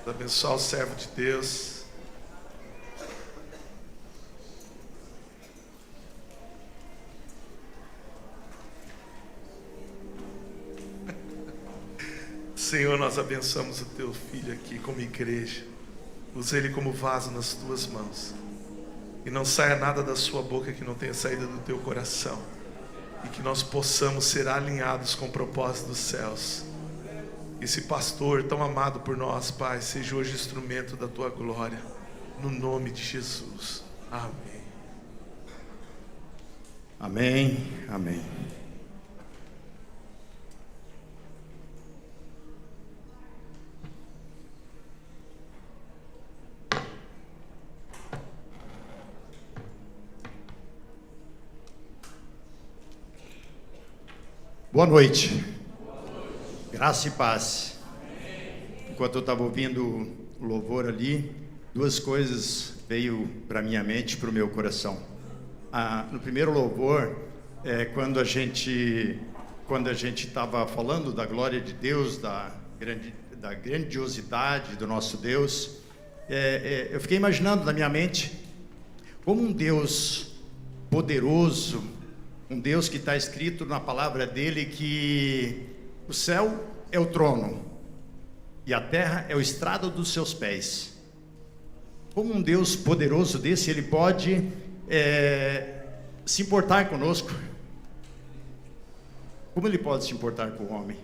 Abençoar o servo de Deus. Senhor, nós abençoamos o teu filho aqui como igreja. Usa ele como vaso nas tuas mãos. E não saia nada da sua boca que não tenha saído do teu coração. E que nós possamos ser alinhados com o propósito dos céus. Esse pastor tão amado por nós, Pai, seja hoje instrumento da tua glória, no nome de Jesus. Amém. Amém, amém. Boa noite. Graça e paz. Enquanto eu estava ouvindo o louvor ali, duas coisas veio para minha mente, para o meu coração. No primeiro louvor, quando a gente estava falando da glória de Deus, da grandiosidade do nosso Deus, eu fiquei imaginando na minha mente como um Deus poderoso, um Deus que está escrito na palavra dele que o céu é o trono e a terra é o estrado dos seus pés. Como um Deus poderoso desse, ele pode se importar conosco. Como ele pode se importar com o homem?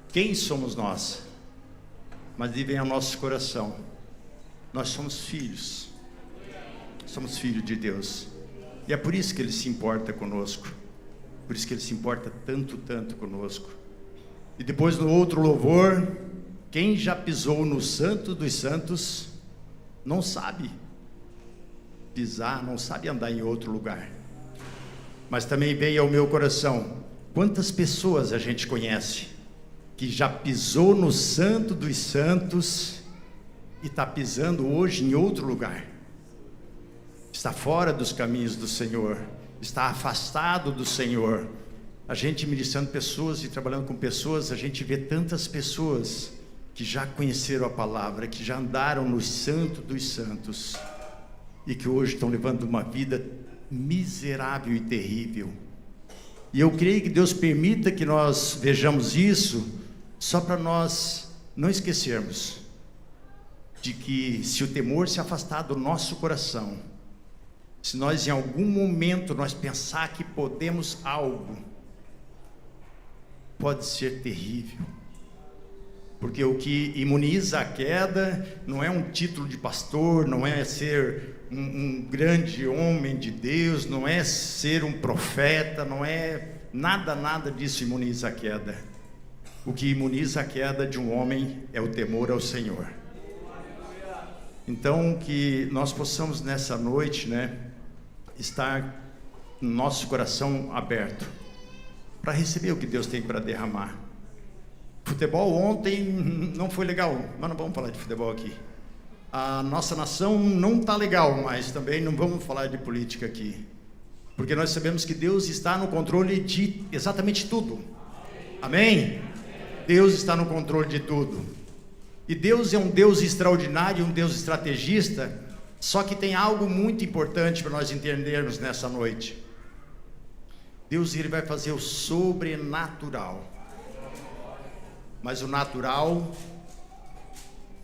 Quem somos nós? Mas vem ao nosso coração. Nós somos filhos. Somos filhos de Deus. E é por isso que ele se importa conosco. Por isso que ele se importa tanto conosco. E depois no outro louvor, quem já pisou no Santo dos Santos não sabe pisar, não sabe andar em outro lugar. Mas também veio ao meu coração, quantas pessoas a gente conhece que já pisou no Santo dos Santos e está pisando hoje em outro lugar. Está fora dos caminhos do Senhor, está afastado do Senhor. A gente ministrando pessoas e trabalhando com pessoas, a gente vê tantas pessoas que já conheceram a palavra, que já andaram no Santo dos Santos e que hoje estão levando uma vida miserável e terrível. E eu creio que Deus permita que nós vejamos isso só para nós não esquecermos de que se o temor se afastar do nosso coração, se nós em algum momento nós pensar que podemos algo, pode ser terrível. Porque o que imuniza a queda não é um título de pastor, não é ser um grande homem de Deus, não é ser um profeta, não é nada disso imuniza a queda. O que imuniza a queda de um homem é o temor ao Senhor. Então que nós possamos nessa noite, estar no nosso coração aberto para receber o que Deus tem para derramar. Futebol ontem não foi legal, mas não vamos falar de futebol aqui. A nossa nação não está legal, mas também não vamos falar de política aqui, porque nós sabemos que Deus está no controle de exatamente tudo. Amém? Deus está no controle de tudo. E Deus é um Deus extraordinário, um Deus estrategista. Só que tem algo muito importante para nós entendermos nessa noite. Deus, ele vai fazer o sobrenatural. Mas o natural,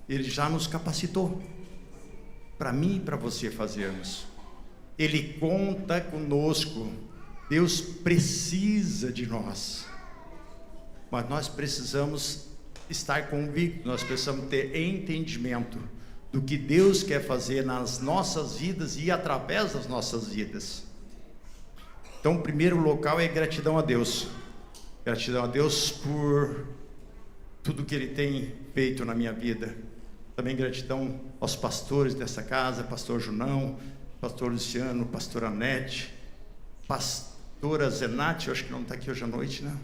ele já nos capacitou para mim e para você fazermos. Ele conta conosco. Deus precisa de nós. Mas nós precisamos estar convictos, nós precisamos ter entendimento do que Deus quer fazer nas nossas vidas e através das nossas vidas. Então, o primeiro local é gratidão a Deus. Gratidão a Deus por tudo que Ele tem feito na minha vida. Também gratidão aos pastores dessa casa, pastor Junão, pastor Luciano, pastora Anete, pastora Zenate, eu acho que não está aqui hoje à noite, né?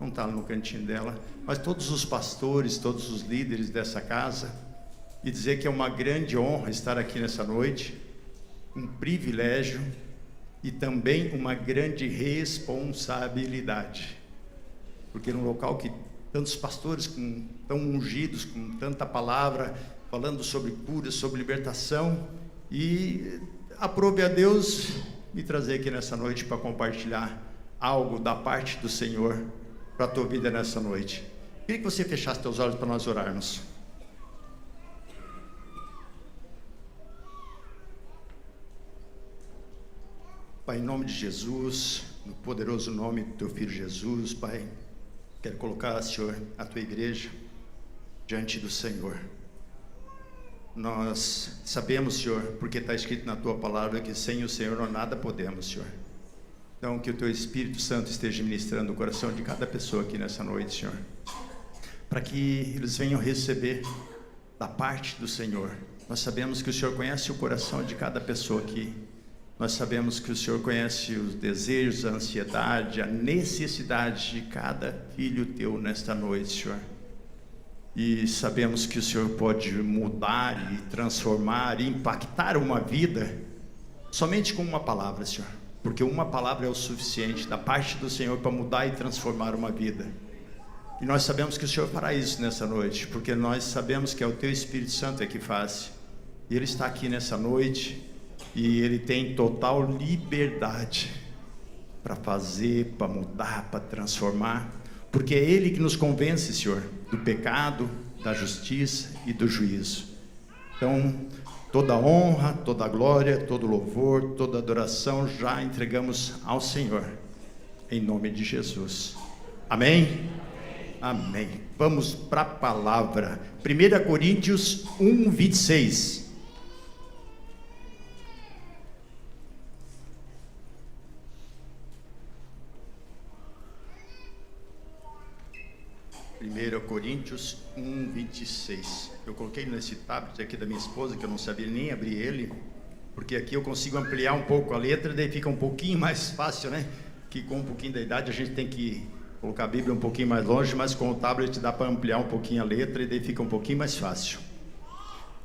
Não está no cantinho dela, mas todos os pastores, todos os líderes dessa casa, e dizer que é uma grande honra estar aqui nessa noite, um privilégio e também uma grande responsabilidade, porque num local que tantos pastores tão ungidos, com tanta palavra, falando sobre cura, sobre libertação, e aprove a Deus me trazer aqui nessa noite para compartilhar algo da parte do Senhor para a tua vida nessa noite. Queria que você fechasse teus olhos para nós orarmos. Pai, em nome de Jesus, no poderoso nome do teu Filho Jesus, Pai, quero colocar, Senhor, a tua igreja diante do Senhor. Nós sabemos, Senhor, porque está escrito na tua palavra que sem o Senhor nós nada podemos, Senhor. Então, que o teu Espírito Santo esteja ministrando o coração de cada pessoa aqui nessa noite, Senhor, para que eles venham receber da parte do Senhor. Nós sabemos que o Senhor conhece o coração de cada pessoa aqui. Nós sabemos que o Senhor conhece os desejos, a ansiedade, a necessidade de cada filho teu nesta noite, Senhor. E sabemos que o Senhor pode mudar e transformar e impactar uma vida somente com uma palavra, Senhor. Porque uma palavra é o suficiente da parte do Senhor para mudar e transformar uma vida. E nós sabemos que o Senhor fará isso nessa noite, porque nós sabemos que é o teu Espírito Santo que faz. E Ele está aqui nessa noite e Ele tem total liberdade para fazer, para mudar, para transformar. Porque é Ele que nos convence, Senhor, do pecado, da justiça e do juízo. Então, toda honra, toda glória, todo louvor, toda adoração já entregamos ao Senhor, em nome de Jesus. Amém? Amém. Vamos para a palavra. 1 Coríntios 1, 26. Coríntios 1, 26. Eu coloquei nesse tablet aqui da minha esposa, que eu não sabia nem abrir ele, porque aqui eu consigo ampliar um pouco a letra, daí fica um pouquinho mais fácil, né? Que com um pouquinho da idade a gente tem que colocar a Bíblia um pouquinho mais longe, mas com o tablet dá para ampliar um pouquinho a letra e daí fica um pouquinho mais fácil.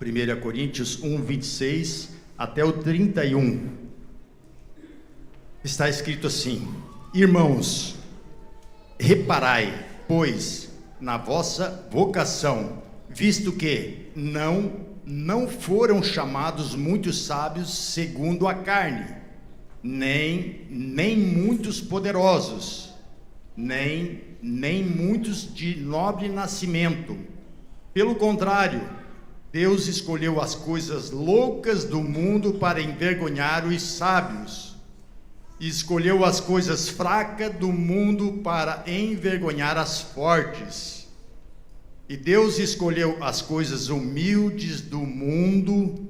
1 Coríntios 1, 26 até o 31. Está escrito assim: Irmãos, reparai, pois, na vossa vocação, visto que não foram chamados muitos sábios segundo a carne, nem muitos poderosos, nem muitos de nobre nascimento. Pelo contrário, Deus escolheu as coisas loucas do mundo para envergonhar os sábios, e escolheu as coisas fracas do mundo para envergonhar as fortes. E Deus escolheu as coisas humildes do mundo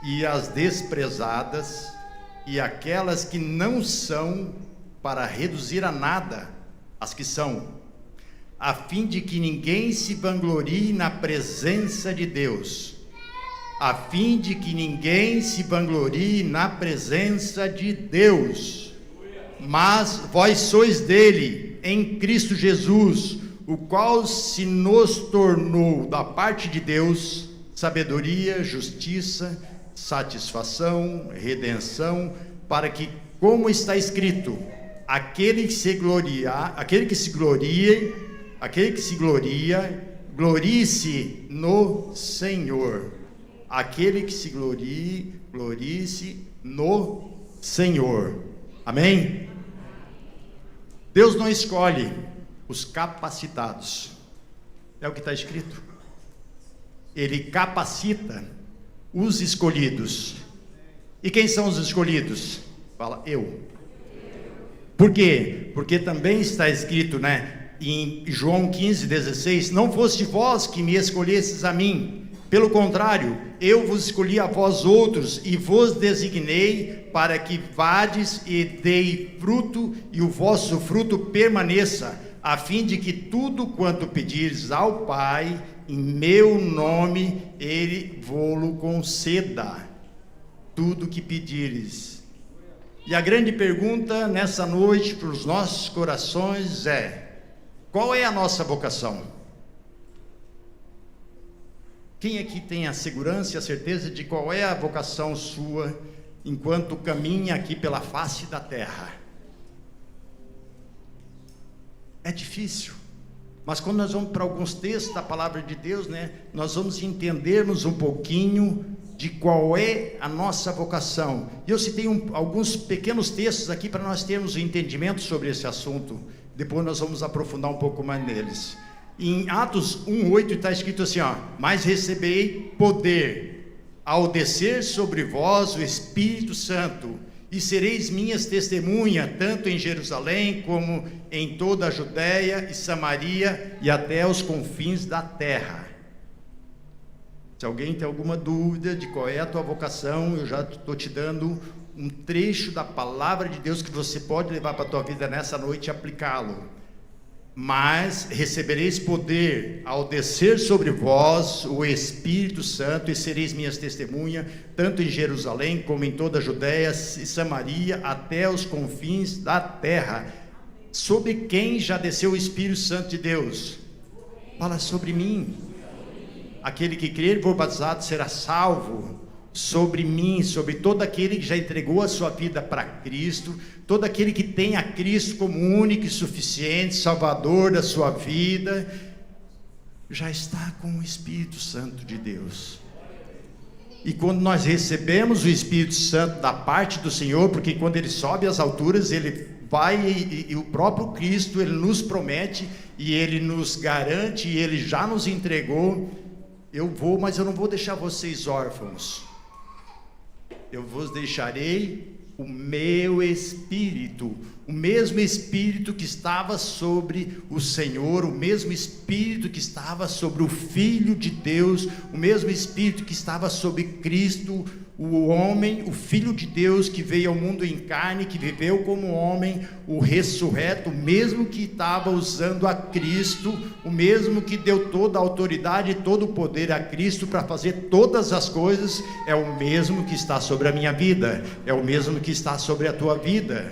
e as desprezadas e aquelas que não são, para reduzir a nada as que são, a fim de que ninguém se vanglorie na presença de Deus. A fim de que ninguém se vanglorie na presença de Deus. Mas vós sois dele, em Cristo Jesus, o qual se nos tornou da parte de Deus sabedoria, justiça, satisfação, redenção, para que, como está escrito, aquele que se gloria, glorie-se no Senhor. Aquele que se glorie-se no Senhor. Amém? Deus não escolhe os capacitados, é o que está escrito. Ele capacita os escolhidos. E quem são os escolhidos? Fala, eu. Por quê? Porque também está escrito, em João 15:16, não foste vós que me escolhestes a mim, pelo contrário, eu vos escolhi a vós outros e vos designei para que vades e dei fruto e o vosso fruto permaneça, a fim de que tudo quanto pedires ao Pai em meu nome, Ele vô-lo conceda. Tudo que pedires. E a grande pergunta nessa noite para os nossos corações é: qual é a nossa vocação? Quem aqui tem a segurança e a certeza de qual é a vocação sua enquanto caminha aqui pela face da terra? É difícil, Mas quando nós vamos para alguns textos da palavra de Deus, né, nós vamos entendermos um pouquinho de qual é a nossa vocação. E eu citei alguns pequenos textos aqui para nós termos um entendimento sobre esse assunto. Depois nós vamos aprofundar um pouco mais neles. Em Atos 1:8 está escrito assim, ó: mas recebei poder ao descer sobre vós o Espírito Santo, e sereis minhas testemunhas, tanto em Jerusalém como em toda a Judéia e Samaria e até os confins da terra. Se alguém tem alguma dúvida de qual é a tua vocação, eu já estou te dando um trecho da palavra de Deus que você pode levar para a tua vida nessa noite e aplicá-lo. Mas recebereis poder ao descer sobre vós o Espírito Santo, e sereis minhas testemunhas, tanto em Jerusalém como em toda a Judéia e Samaria, até os confins da terra. Sobre quem já desceu o Espírito Santo de Deus? Fala: sobre mim. Aquele que crer e for batizado será salvo. Sobre mim, sobre todo aquele que já entregou a sua vida para Cristo, todo aquele que tem a Cristo como único e suficiente Salvador da sua vida, já está com o Espírito Santo de Deus. E quando nós recebemos o Espírito Santo da parte do Senhor, porque quando ele sobe às alturas, ele vai, e o próprio Cristo, ele nos promete, e ele nos garante, e ele já nos entregou: eu vou, mas eu não vou deixar vocês órfãos. Eu vos deixarei o meu Espírito, o mesmo Espírito que estava sobre o Senhor, o mesmo Espírito que estava sobre o Filho de Deus, o mesmo Espírito que estava sobre Cristo, o homem, o Filho de Deus que veio ao mundo em carne, que viveu como homem, o ressurreto, o mesmo que estava usando a Cristo, o mesmo que deu toda a autoridade e todo o poder a Cristo para fazer todas as coisas, é o mesmo que está sobre a minha vida, é o mesmo que está sobre a tua vida.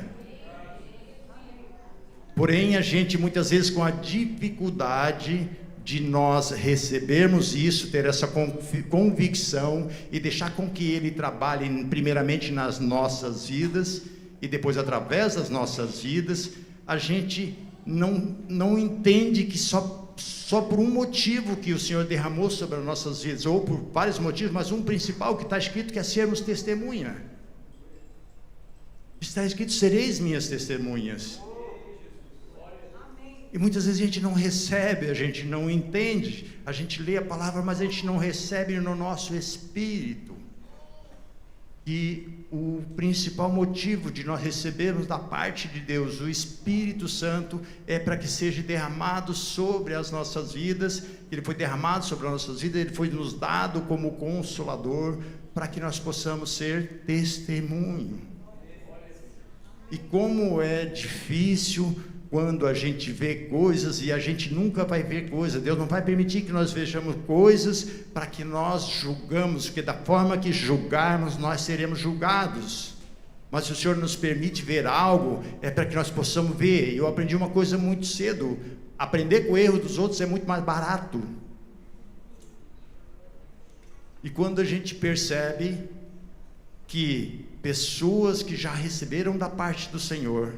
Porém, a gente muitas vezes, com a dificuldade de nós recebermos isso, ter essa convicção e deixar com que ele trabalhe primeiramente nas nossas vidas e depois através das nossas vidas, a gente não entende que só por um motivo que o Senhor derramou sobre as nossas vidas, ou por vários motivos, mas um principal que está escrito, que é sermos testemunha. Está escrito: sereis minhas testemunhas. E muitas vezes a gente não recebe, a gente não entende, a gente lê a palavra, mas a gente não recebe no nosso espírito. E o principal motivo de nós recebermos da parte de Deus o Espírito Santo é para que seja derramado sobre as nossas vidas. Ele foi derramado sobre as nossas vidas, ele foi nos dado como consolador, para que nós possamos ser testemunho. E como é difícil quando a gente vê coisas, e a gente nunca vai ver coisas. Deus não vai permitir que nós vejamos coisas para que nós julgamos, porque da forma que julgarmos, nós seremos julgados. Mas se o Senhor nos permite ver algo, é para que nós possamos ver. Eu aprendi uma coisa muito cedo: aprender com o erro dos outros é muito mais barato. E quando a gente percebe que pessoas que já receberam da parte do Senhor,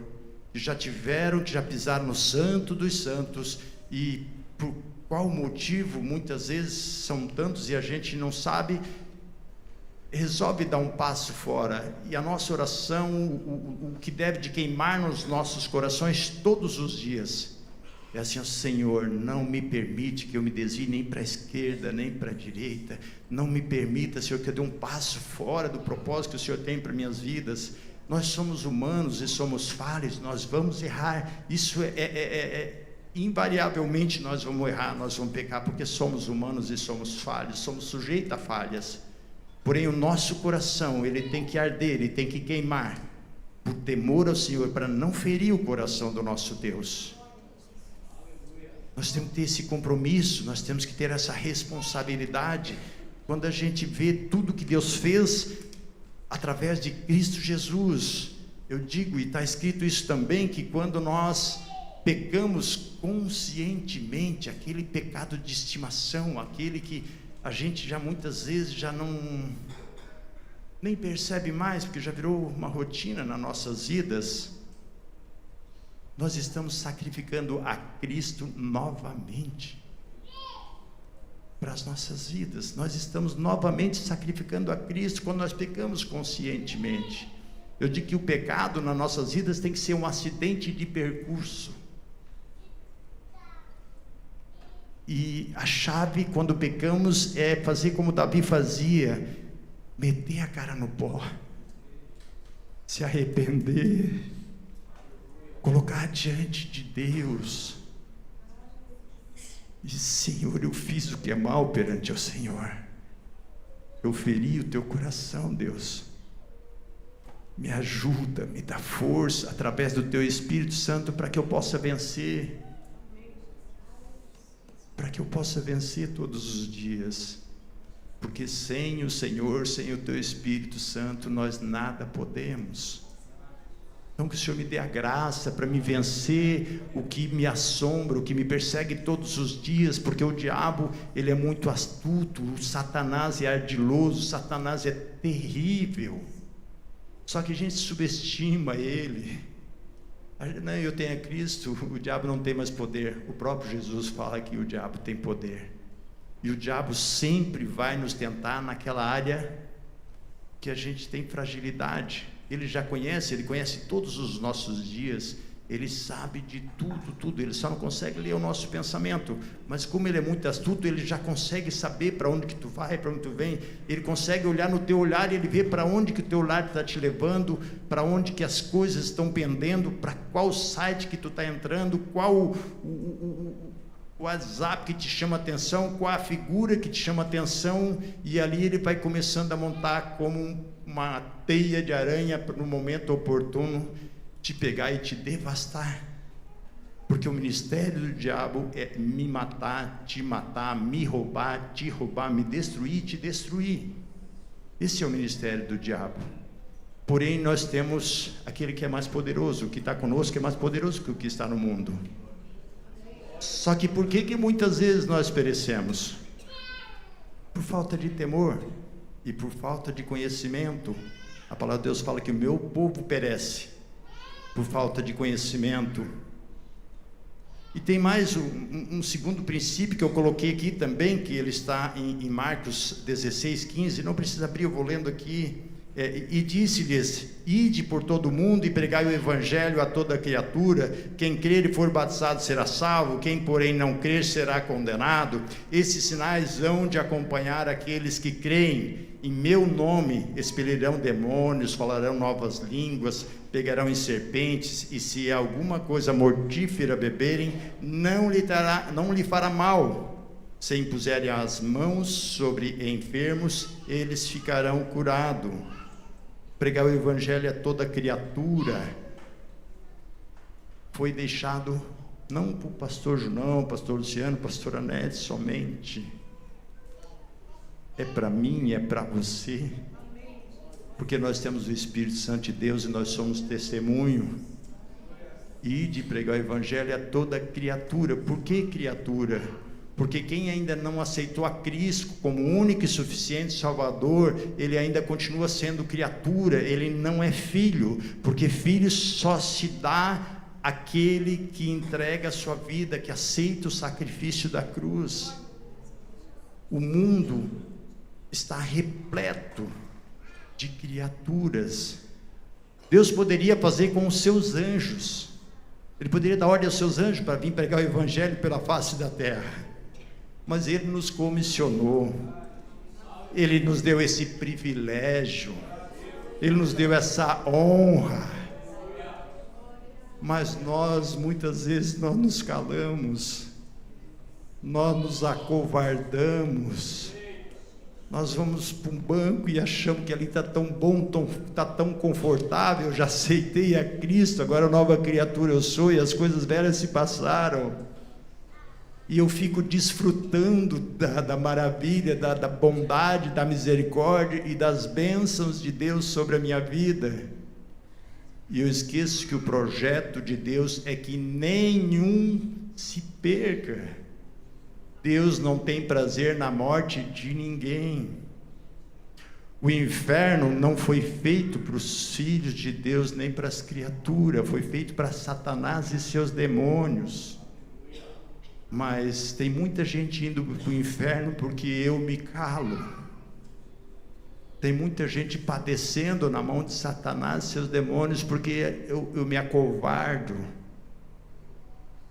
que já pisaram no santo dos santos, e por qual motivo, muitas vezes são tantos e a gente não sabe, resolve dar um passo fora. E a nossa oração, o que deve de queimar nos nossos corações todos os dias, é assim: ó Senhor, não me permite que eu me desvie nem para a esquerda, nem para a direita. Não me permita, Senhor, que eu dê um passo fora do propósito que o Senhor tem para minhas vidas. Nós somos humanos e somos falhos, nós vamos errar. Isso invariavelmente nós vamos errar, nós vamos pecar, porque somos humanos e somos falhos, somos sujeitos a falhas. Porém, o nosso coração, ele tem que arder, ele tem que queimar, por temor ao Senhor, para não ferir o coração do nosso Deus. Nós temos que ter esse compromisso, nós temos que ter essa responsabilidade. Quando a gente vê tudo que Deus fez através de Cristo Jesus, eu digo, e está escrito isso também, que quando nós pecamos conscientemente, aquele pecado de estimação, aquele que a gente já muitas vezes já nem percebe mais, porque já virou uma rotina nas nossas vidas, nós estamos sacrificando a Cristo novamente para as nossas vidas. Nós estamos novamente sacrificando a Cristo quando nós pecamos conscientemente. Eu digo que o pecado nas nossas vidas tem que ser um acidente de percurso. E a chave quando pecamos é fazer como Davi fazia: meter a cara no pó, se arrepender, colocar diante de Deus. E Senhor, eu fiz o que é mal perante o Senhor, eu feri o teu coração, Deus, me ajuda, me dá força através do teu Espírito Santo para que eu possa vencer, todos os dias, porque sem o Senhor, sem o teu Espírito Santo, nós nada podemos. Então que o Senhor me dê a graça para me vencer o que me assombra, o que me persegue todos os dias, porque o diabo, ele é muito astuto, o Satanás é ardiloso, o Satanás é terrível, só que a gente subestima ele. Eu tenho a Cristo, o diabo não tem mais poder. O próprio Jesus fala que o diabo tem poder, e o diabo sempre vai nos tentar naquela área que a gente tem fragilidade. Ele já conhece, ele conhece todos os nossos dias, ele sabe de tudo, ele só não consegue ler o nosso pensamento, mas como ele é muito astuto, ele já consegue saber para onde que tu vai, para onde tu vem, ele consegue olhar no teu olhar, e ele vê para onde que o teu olhar está te levando, para onde que as coisas estão pendendo, para qual site que tu está entrando, qual o WhatsApp que te chama atenção, qual a figura que te chama atenção, e ali ele vai começando a montar como uma teia de aranha no momento oportuno, te pegar e te devastar, porque o ministério do diabo é me matar, me roubar, te roubar, me destruir, te destruir. Esse é o ministério do diabo. Porém nós temos aquele que é mais poderoso, o que está conosco é mais poderoso que o que está no mundo. Só que por que muitas vezes nós perecemos? Por falta de temor e por falta de conhecimento. A palavra de Deus fala que o meu povo perece por falta de conhecimento. E tem mais um segundo princípio que eu coloquei aqui também, que ele está em Marcos 16:15, não precisa abrir, eu vou lendo aqui. E disse-lhes: ide por todo o mundo e pregai o evangelho a toda criatura, quem crer e for batizado será salvo, quem porém não crer será condenado. Esses sinais hão de acompanhar aqueles que creem. Em meu nome expelirão demônios, falarão novas línguas, pegarão em serpentes, e se alguma coisa mortífera beberem, não lhe fará mal. Se impuserem as mãos sobre enfermos, eles ficarão curados. Pregar o evangelho a toda criatura foi deixado não para o pastor Junão, pastor Luciano, pastor Anete somente, é para mim, é para você, porque nós temos o Espírito Santo de Deus e nós somos testemunho. E de pregar o evangelho a toda criatura. Por que criatura? Porque quem ainda não aceitou a Cristo como único e suficiente Salvador, ele ainda continua sendo criatura, ele não é filho, porque filho só se dá àquele que entrega a sua vida, que aceita o sacrifício da cruz. O mundo está repleto de criaturas. Deus poderia fazer com os seus anjos, ele poderia dar ordem aos seus anjos para vir pregar o evangelho pela face da terra, mas ele nos comissionou, ele nos deu esse privilégio, ele nos deu essa honra, mas nós muitas vezes nós nos calamos, nós nos acovardamos, nós vamos para um banco e achamos que ali está tão bom, está tão confortável, já aceitei a Cristo, agora nova criatura eu sou e as coisas velhas se passaram. E eu fico desfrutando da maravilha, da bondade, da misericórdia e das bênçãos de Deus sobre a minha vida. E eu esqueço que o projeto de Deus é que nenhum se perca. Deus não tem prazer na morte de ninguém. O inferno não foi feito para os filhos de Deus, nem para as criaturas, foi feito para Satanás e seus demônios. Mas tem muita gente indo para o inferno porque eu me calo. Tem muita gente padecendo na mão de Satanás e seus demônios porque eu me acovardo.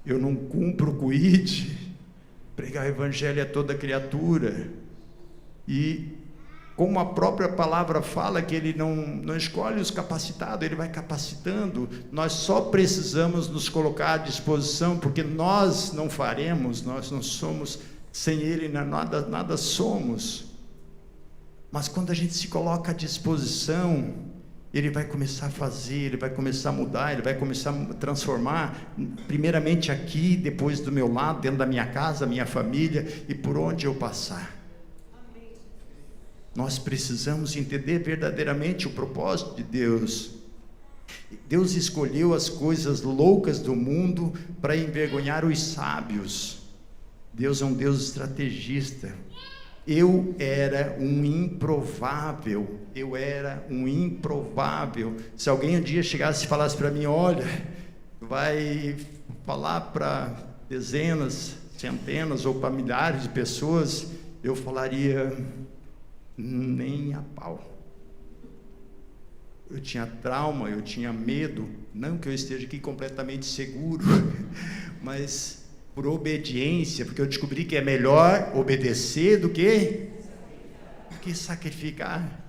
Eu não cumpro o quid. Pregar o evangelho a toda criatura. E como a própria palavra fala que ele não escolhe os capacitados, ele vai capacitando. Nós só precisamos nos colocar à disposição, porque nós não faremos, nós não somos, sem ele nada somos. Mas quando a gente se coloca à disposição, ele vai começar a fazer, ele vai começar a mudar, ele vai começar a transformar, primeiramente aqui, depois do meu lado, dentro da minha casa, minha família, e por onde eu passar. Nós precisamos entender verdadeiramente o propósito de Deus. Deus escolheu as coisas loucas do mundo para envergonhar os sábios. Deus é um Deus estrategista. Eu era um improvável. Se alguém um dia chegasse e falasse para mim, olha, vai falar para dezenas, centenas ou para milhares de pessoas, eu falaria, nem a pau. Eu tinha trauma, eu tinha medo, não que eu esteja aqui completamente seguro, mas por obediência, porque eu descobri que é melhor obedecer do que sacrificar.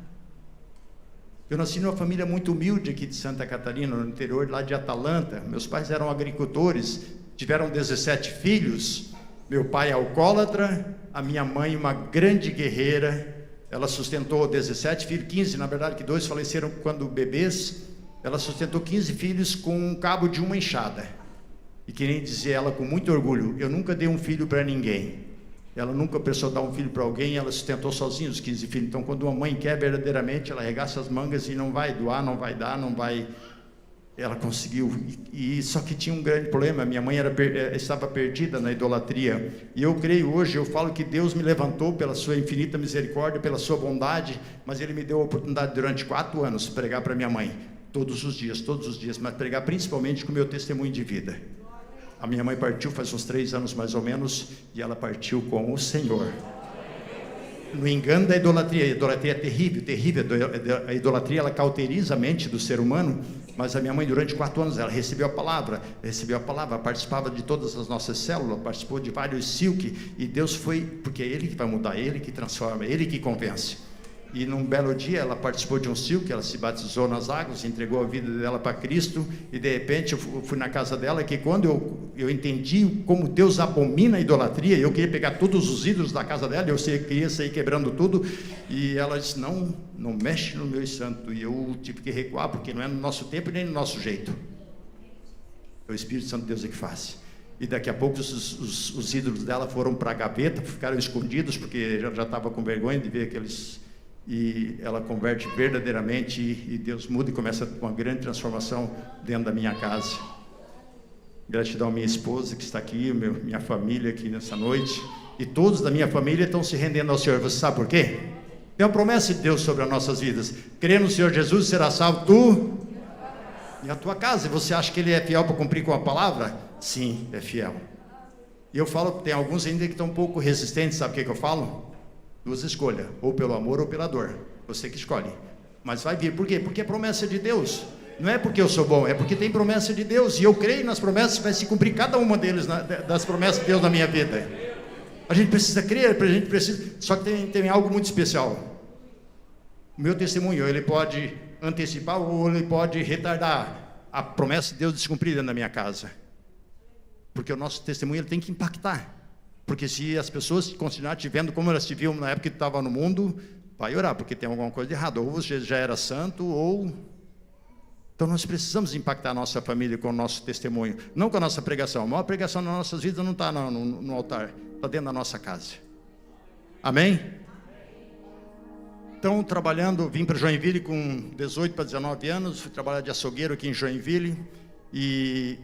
Eu nasci numa família muito humilde aqui de Santa Catarina, no interior lá de Atalanta. Meus pais eram agricultores, tiveram 17 filhos. Meu pai é alcoólatra, a minha mãe uma grande guerreira. Ela sustentou 17 filhos, 15, na verdade, que 2 faleceram quando bebês. Ela sustentou 15 filhos com um cabo de uma enxada. E que nem dizia ela com muito orgulho, eu nunca dei um filho para ninguém. Ela nunca pensou dar um filho para alguém, ela sustentou sozinha os 15 filhos. Então, quando uma mãe quer verdadeiramente, ela arregaça as mangas e não vai doar, não vai dar, não vai... Ela conseguiu, só que tinha um grande problema. Minha mãe estava perdida na idolatria, e eu creio hoje, eu falo que Deus me levantou pela sua infinita misericórdia, pela sua bondade, mas Ele me deu a oportunidade durante 4 anos de pregar para minha mãe, todos os dias, mas pregar principalmente com o meu testemunho de vida. A minha mãe partiu faz uns 3 anos mais ou menos, e ela partiu com o Senhor. No engano da idolatria, a idolatria é terrível, a idolatria ela cauteriza a mente do ser humano, mas a minha mãe durante 4 anos, ela recebeu a palavra, participava de todas as nossas células, participou de vários silk, e Deus foi, porque é Ele que vai mudar, é Ele que transforma, é Ele que convence. E num belo dia ela participou de um silk, ela se batizou nas águas, entregou a vida dela para Cristo, e de repente eu fui na casa dela, que quando eu entendi como Deus abomina a idolatria, eu queria pegar todos os ídolos da casa dela, queria sair quebrando tudo, e ela disse, não mexe no meu santo, e eu tive que recuar, porque não é no nosso tempo nem no nosso jeito, é o Espírito Santo de Deus é que faz. E daqui a pouco os ídolos dela foram para a gaveta, ficaram escondidos, porque já estava com vergonha de ver aqueles... E ela converte verdadeiramente, e Deus muda e começa uma grande transformação dentro da minha casa. Gratidão à minha esposa que está aqui, minha família aqui nessa noite, e todos da minha família estão se rendendo ao Senhor. Você sabe por quê? Tem uma promessa de Deus sobre as nossas vidas: crê no Senhor Jesus, será salvo tu e a tua casa. E você acha que Ele é fiel para cumprir com a palavra? Sim, é fiel. E eu falo, tem alguns ainda que estão um pouco resistentes, sabe o que eu falo? 2 escolhas, ou pelo amor ou pela dor, você que escolhe, mas vai vir. Por quê? Porque é promessa de Deus, não é porque eu sou bom, é porque tem promessa de Deus, e eu creio nas promessas, vai se cumprir cada uma deles, das promessas de Deus na minha vida. A gente precisa crer, só que tem algo muito especial. O meu testemunho, ele pode antecipar ou ele pode retardar a promessa de Deus de se cumprir dentro da minha casa, porque o nosso testemunho ele tem que impactar. Porque se as pessoas continuarem te vendo como elas te viam na época que tu estava no mundo, vai orar, porque tem alguma coisa de errado. Ou você já era santo, ou... Então nós precisamos impactar a nossa família com o nosso testemunho, não com a nossa pregação. A maior pregação nas nossas vidas não está no altar, está dentro da nossa casa. Amém? Então, vim para Joinville com 18 para 19 anos, fui trabalhar de açougueiro aqui em Joinville, e...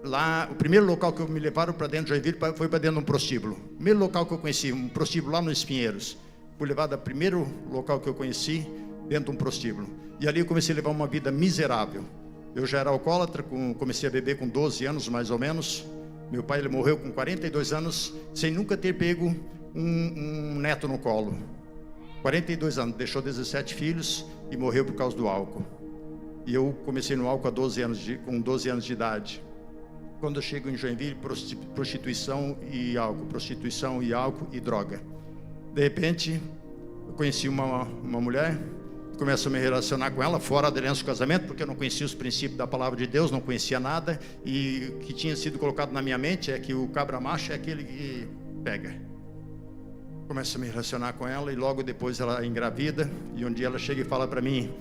lá, o primeiro local que me levaram para dentro de Joinville foi para dentro de um prostíbulo. O primeiro local que eu conheci, um prostíbulo lá nos Pinheiros. fui levado ao primeiro local que eu conheci, dentro de um prostíbulo. E ali eu comecei a levar uma vida miserável. Eu já era alcoólatra, comecei a beber com 12 anos mais ou menos. Meu pai, ele morreu com 42 anos, sem nunca ter pego um neto no colo. 42 anos, deixou 17 filhos e morreu por causa do álcool. E eu comecei no álcool com 12 anos de idade. Quando eu chego em Joinville, prostituição e álcool e droga. De repente, eu conheci uma mulher, começo a me relacionar com ela, fora da aliança do casamento, porque eu não conhecia os princípios da palavra de Deus, não conhecia nada, e o que tinha sido colocado na minha mente é que o cabra macho é aquele que pega. Começo a me relacionar com ela, e logo depois ela engravida, e um dia ela chega e fala para mim,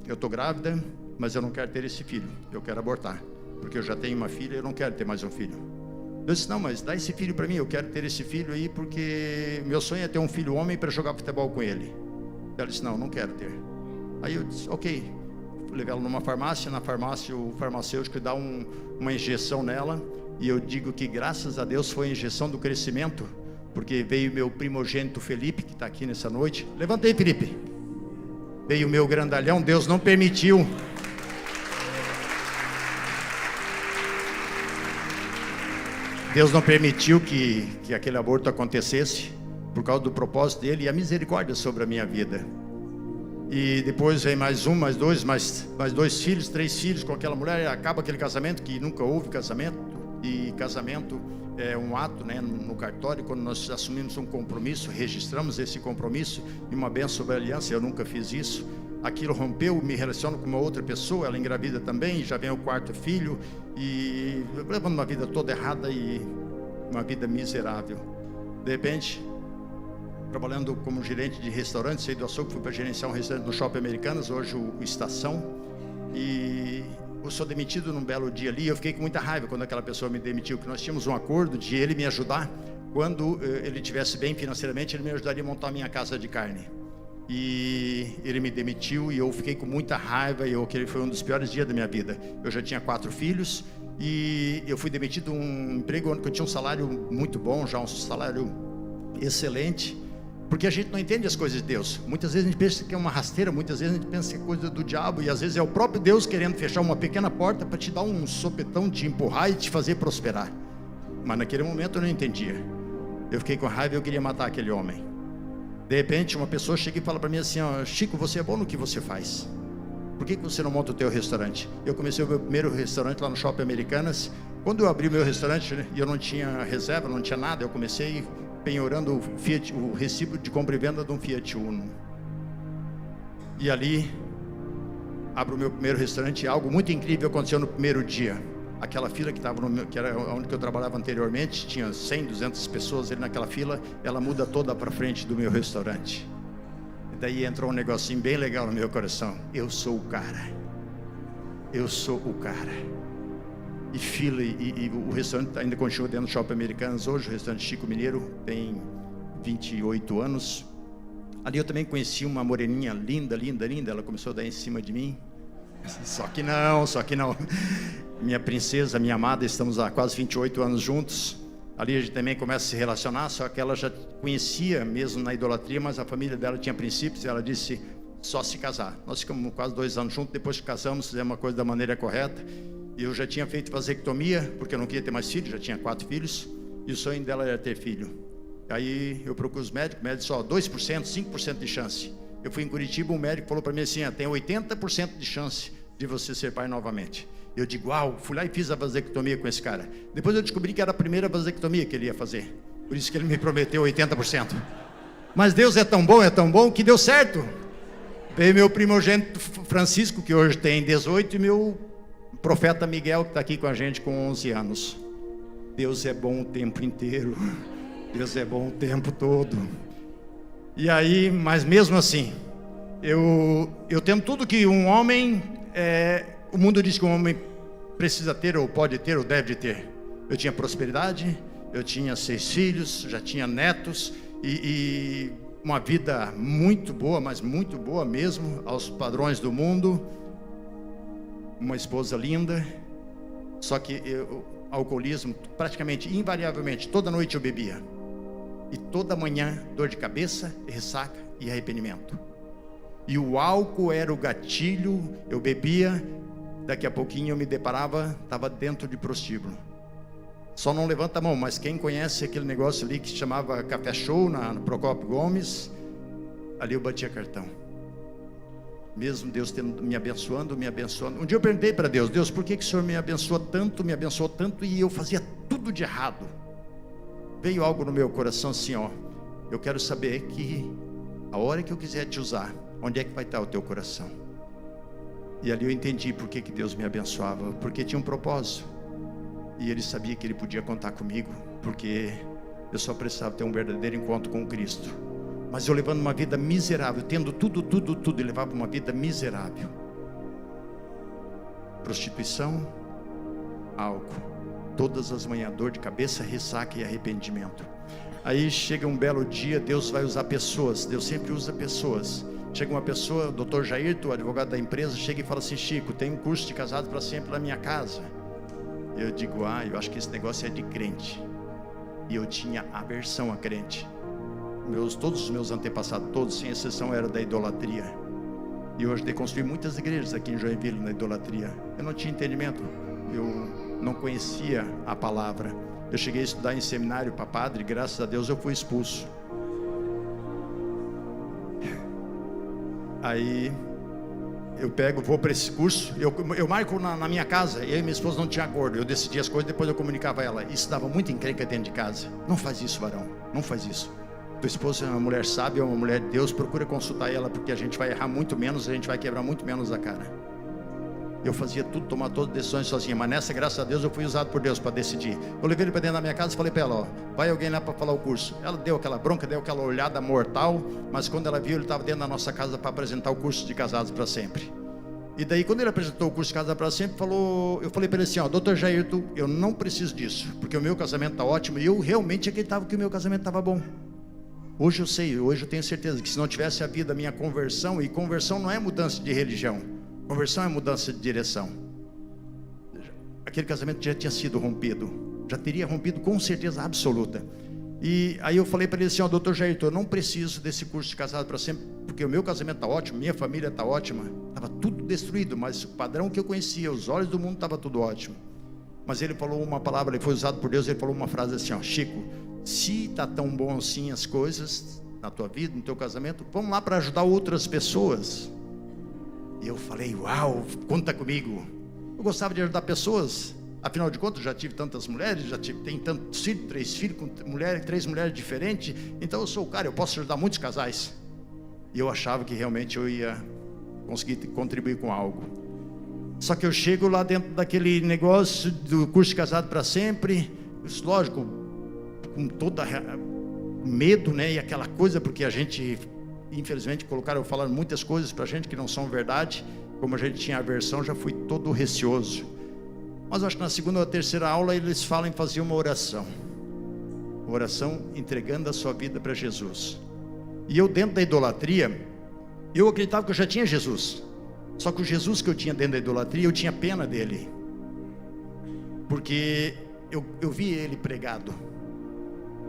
eu estou grávida, mas eu não quero ter esse filho, eu quero abortar, porque eu já tenho uma filha e eu não quero ter mais um filho. Eu disse, não, mas dá esse filho para mim, eu quero ter esse filho aí, porque meu sonho é ter um filho homem para jogar futebol com ele. Ela disse, não quero ter. Aí eu disse, ok, levei ela numa farmácia, na farmácia o farmacêutico dá uma injeção nela, e eu digo que graças a Deus foi a injeção do crescimento, porque veio meu primogênito Felipe, que está aqui nessa noite. Levanta aí, Felipe. Veio o meu grandalhão, Deus não permitiu. Deus não permitiu que aquele aborto acontecesse, por causa do propósito dele e a misericórdia sobre a minha vida. E depois vem mais um, mais dois filhos, 3 filhos com aquela mulher, e acaba aquele casamento, que nunca houve casamento, e casamento é um ato, né, no cartório, quando nós assumimos um compromisso, registramos esse compromisso, e uma bênção sobre a aliança, eu nunca fiz isso. Aquilo rompeu, me relaciono com uma outra pessoa, ela engravida também, já vem o 4º filho, e levando uma vida toda errada e uma vida miserável. De repente, trabalhando como gerente de restaurante, saí do açougue, fui para gerenciar um restaurante no Shopping Americanas, hoje o Estação, e eu sou demitido num belo dia ali. Eu fiquei com muita raiva quando aquela pessoa me demitiu, que nós tínhamos um acordo de ele me ajudar, quando ele estivesse bem financeiramente, ele me ajudaria a montar a minha casa de carne. E ele me demitiu e eu fiquei com muita raiva, e aquele foi um dos piores dias da minha vida. Eu já tinha 4 filhos e eu fui demitido de um emprego onde eu tinha um salário muito bom, já um salário excelente, porque a gente não entende as coisas de Deus. Muitas vezes a gente pensa que é uma rasteira, muitas vezes a gente pensa que é coisa do diabo, e às vezes é o próprio Deus querendo fechar uma pequena porta para te dar um sopetão, te empurrar e te fazer prosperar. Mas naquele momento eu não entendia. Eu fiquei com raiva e eu queria matar aquele homem. De repente uma pessoa chega e fala para mim assim, Chico, você é bom no que você faz, por que você não monta o teu restaurante? Eu comecei o meu primeiro restaurante lá no Shopping Americanas. Quando eu abri o meu restaurante, e eu não tinha reserva, não tinha nada, eu comecei penhorando o recibo de compra e venda de um Fiat Uno. E ali, abro o meu primeiro restaurante, e algo muito incrível aconteceu no primeiro dia. Aquela fila que era onde eu trabalhava anteriormente, tinha 100, 200 pessoas ali naquela fila, ela muda toda para frente do meu restaurante. E daí entrou um negocinho bem legal no meu coração. Eu sou o cara. Eu sou o cara. E fila, e o restaurante ainda continua dentro do Shopping Americanas hoje. O restaurante Chico Mineiro tem 28 anos. Ali eu também conheci uma moreninha linda, linda, linda. Ela começou a dar em cima de mim. Só que não. Minha princesa, minha amada, estamos há quase 28 anos juntos. Ali a gente também começa a se relacionar, só que ela já conhecia mesmo na idolatria, mas a família dela tinha princípios, e ela disse, só se casar. Nós ficamos quase 2 anos juntos, depois que casamos, fizemos uma coisa da maneira correta. E eu já tinha feito vasectomia, porque eu não queria ter mais filhos, já tinha 4 filhos, e o sonho dela era ter filho. Aí eu procuro os médicos, o médico só 2%, 5% de chance. Eu fui em Curitiba, um médico falou para mim assim, tem 80% de chance de você ser pai novamente. Eu digo, uau, fui lá e fiz a vasectomia com esse cara. Depois eu descobri que era a primeira vasectomia que ele ia fazer. Por isso que ele me prometeu 80%. Mas Deus é tão bom que deu certo. Veio meu primogênito Francisco, que hoje tem 18, e meu profeta Miguel, que está aqui com a gente com 11 anos. Deus é bom o tempo inteiro. Deus é bom o tempo todo. E aí, mas mesmo assim, eu tenho tudo que um homem... o mundo diz que um homem precisa ter, ou pode ter, ou deve ter. Eu tinha prosperidade, eu tinha 6 filhos, já tinha netos, e uma vida muito boa, mas muito boa mesmo, aos padrões do mundo. Uma esposa linda. Só que alcoolismo, praticamente, invariavelmente, toda noite eu bebia. E toda manhã, dor de cabeça, ressaca e arrependimento. E o álcool era o gatilho, eu bebia, daqui a pouquinho eu me deparava, estava dentro de prostíbulo. Só não levanta a mão, mas quem conhece aquele negócio ali que se chamava Café Show, no Procópio Gomes, ali eu batia cartão. Mesmo Deus me abençoando. Um dia eu perguntei para Deus: Deus, por que o Senhor me abençoou tanto e eu fazia tudo de errado? Veio algo no meu coração assim, ó, eu quero saber que a hora que eu quiser te usar, onde é que vai estar o teu coração? E ali eu entendi por que Deus me abençoava, porque tinha um propósito, e Ele sabia que Ele podia contar comigo, porque eu só precisava ter um verdadeiro encontro com Cristo. Mas eu levando uma vida miserável, tendo tudo, e levava uma vida miserável. Prostituição, álcool, todas as manhãs, dor de cabeça, ressaca e arrependimento. Aí chega um belo dia, Deus vai usar pessoas, Deus sempre usa pessoas. Chega uma pessoa, o Dr. Jair, o advogado da empresa, chega e fala assim: Chico, tem um curso de casado para sempre na minha casa. Eu digo: eu acho que esse negócio é de crente. E eu tinha aversão a crente. Todos os meus antepassados, todos sem exceção, eram da idolatria. E hoje deconstruí muitas igrejas aqui em Joinville na idolatria. Eu não tinha entendimento, eu não conhecia a palavra. Eu cheguei a estudar em seminário para padre, graças a Deus eu fui expulso. Aí eu vou para esse curso, eu marco na minha casa. Eu e minha esposa não tinha acordo, eu decidia as coisas, depois eu comunicava a ela. Isso dava muita encrenca dentro de casa. Não faz isso, varão, não faz isso. Tua esposa é uma mulher sábia, é uma mulher de Deus, procura consultar ela, porque a gente vai errar muito menos, a gente vai quebrar muito menos a cara. Eu fazia tudo, tomar todas as decisões sozinha, mas nessa, graças a Deus, eu fui usado por Deus para decidir. Eu levei ele para dentro da minha casa e falei para ela: ó, vai alguém lá para falar o curso. Ela deu aquela bronca, deu aquela olhada mortal, mas quando ela viu, ele estava dentro da nossa casa para apresentar o curso de casados para sempre. E daí, quando ele apresentou o curso de casados para sempre, eu falei para ele assim: ó, Dr. Jair, eu não preciso disso, porque o meu casamento está ótimo, e eu realmente acreditava que o meu casamento estava bom. Hoje eu sei, hoje eu tenho certeza que se não tivesse havido a minha conversão, e conversão não é mudança de religião, conversão é mudança de direção, aquele casamento já tinha sido rompido, já teria rompido com certeza absoluta. E aí eu falei para ele assim: ó, Dr. Jair, eu não preciso desse curso de casado para sempre, porque o meu casamento está ótimo, minha família está ótima. Estava tudo destruído, mas o padrão que eu conhecia, os olhos do mundo, estava tudo ótimo. Mas ele falou uma palavra, ele foi usado por Deus, ele falou uma frase assim: ó, Chico, se está tão bom assim as coisas na tua vida, no teu casamento, vamos lá para ajudar outras pessoas. E eu falei: uau, conta comigo. Eu gostava de ajudar pessoas, afinal de contas já tive tantas mulheres, tenho tantos filhos, 3 filhos com mulheres, 3 mulheres diferentes, então eu sou o cara, eu posso ajudar muitos casais. E eu achava que realmente eu ia conseguir contribuir com algo. Só que eu chego lá dentro daquele negócio do curso de casado para sempre, isso, lógico, com todo medo, né, e aquela coisa, porque a gente, infelizmente, falaram muitas coisas para a gente que não são verdade. Como a gente tinha aversão, já fui todo receoso. Mas acho que na segunda ou terceira aula eles falam em fazer uma oração entregando a sua vida para Jesus. E eu, dentro da idolatria, eu acreditava que eu já tinha Jesus, só que o Jesus que eu tinha dentro da idolatria, eu tinha pena dele, porque eu vi ele pregado,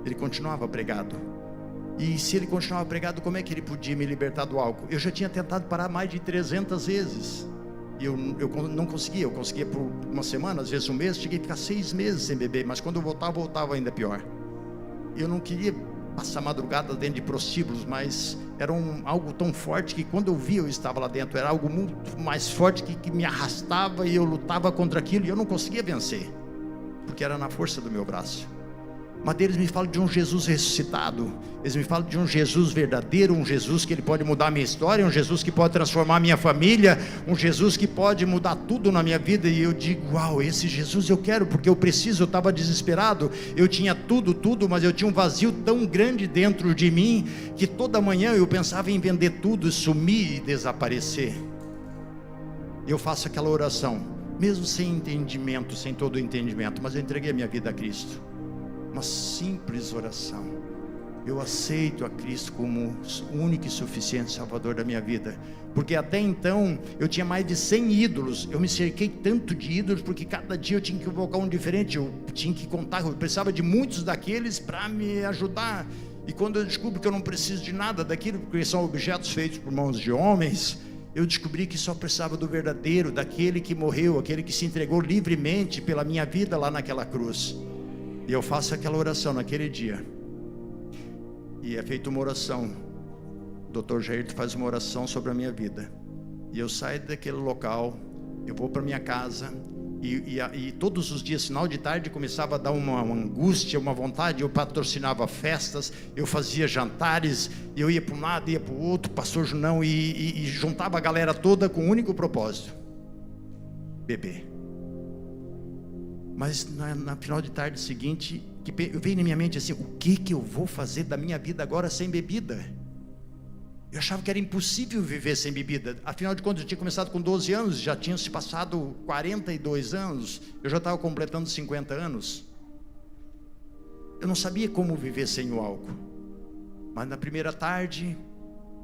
ele continuava pregado. E se ele continuava pregado, como é que ele podia me libertar do álcool? Eu já tinha tentado parar mais de 300 vezes. E eu não conseguia. Eu conseguia por uma semana, às vezes um mês. Cheguei a ficar 6 meses sem beber. Mas quando eu voltava ainda pior. Eu não queria passar madrugada dentro de prostíbulos, mas era algo tão forte que quando eu via, eu estava lá dentro. Era algo muito mais forte que me arrastava, e eu lutava contra aquilo e eu não conseguia vencer, porque era na força do meu braço. Mas eles me falam de um Jesus ressuscitado, eles me falam de um Jesus verdadeiro, um Jesus que ele pode mudar a minha história, um Jesus que pode transformar a minha família, um Jesus que pode mudar tudo na minha vida. E eu digo: uau, esse Jesus eu quero, porque eu preciso. Eu estava desesperado, eu tinha tudo, mas eu tinha um vazio tão grande dentro de mim, que toda manhã eu pensava em vender tudo, sumir e desaparecer. Eu faço aquela oração, mesmo sem entendimento, sem todo o entendimento, mas eu entreguei a minha vida a Cristo. Uma simples oração. Eu aceito a Cristo como o único e suficiente Salvador da minha vida, porque até então eu tinha mais de 100 ídolos. Eu me cerquei tanto de ídolos, porque cada dia eu tinha que invocar um diferente, eu tinha que contar, eu precisava de muitos daqueles para me ajudar. E quando eu descubro que eu não preciso de nada daquilo, porque são objetos feitos por mãos de homens, eu descobri que só precisava do verdadeiro, daquele que morreu, aquele que se entregou livremente pela minha vida lá naquela cruz. E eu faço aquela oração naquele dia. E é feita uma oração. O Dr. Jair faz uma oração sobre a minha vida. E eu saio daquele local, eu vou para minha casa, e todos os dias, final de tarde, começava a dar uma angústia, uma vontade. Eu patrocinava festas, eu fazia jantares, eu ia para um lado, ia para o outro, pastor Junão, e juntava a galera toda com um único propósito: beber. Mas na final de tarde seguinte, veio na minha mente assim: o que eu vou fazer da minha vida agora sem bebida? Eu achava que era impossível viver sem bebida. Afinal de contas, eu tinha começado com 12 anos, já tinham se passado 42 anos, eu já estava completando 50 anos. Eu não sabia como viver sem o álcool. Mas na primeira tarde,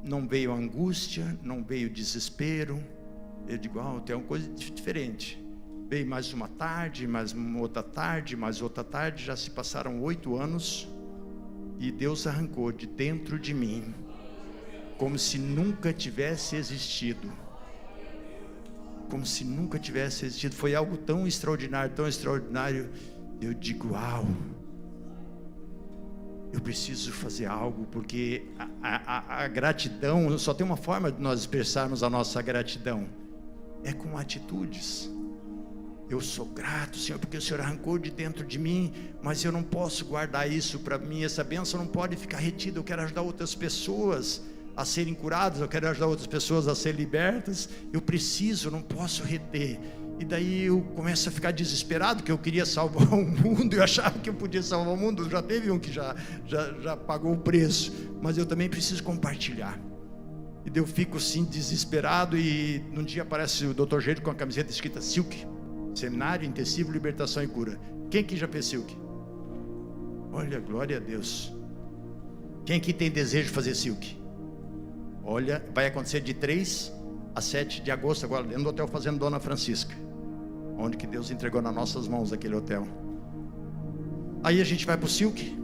não veio angústia, não veio desespero. Eu digo: tem uma coisa diferente. Veio mais uma tarde, mais uma outra tarde, mais outra tarde. Já se passaram 8 anos, e Deus arrancou de dentro de mim, como se nunca tivesse existido. Como se nunca tivesse existido. Foi algo tão extraordinário, tão extraordinário. Eu digo: uau, eu preciso fazer algo, porque a gratidão, só tem uma forma de nós expressarmos a nossa gratidão: é com atitudes. Eu sou grato, Senhor, porque o Senhor arrancou de dentro de mim, mas eu não posso guardar isso para mim. Essa bênção não pode ficar retida. Eu quero ajudar outras pessoas a serem curadas, eu quero ajudar outras pessoas a serem libertas. Eu preciso, eu não posso reter. E daí eu começo a ficar desesperado, que eu queria salvar o mundo, eu achava que eu podia salvar o mundo. Já teve um que já pagou o preço, mas eu também preciso compartilhar. E daí eu fico assim desesperado, e num dia aparece o Dr. Jair com a camiseta escrita Silk, Seminário Intensivo, Libertação e Cura. Quem aqui já fez Silk? Olha, glória a Deus. Quem aqui tem desejo de fazer Silk? Olha, vai acontecer de 3 a 7 de agosto agora, dentro do Hotel Fazenda Dona Francisca, onde que Deus entregou nas nossas mãos aquele hotel. Aí a gente vai para o Silk,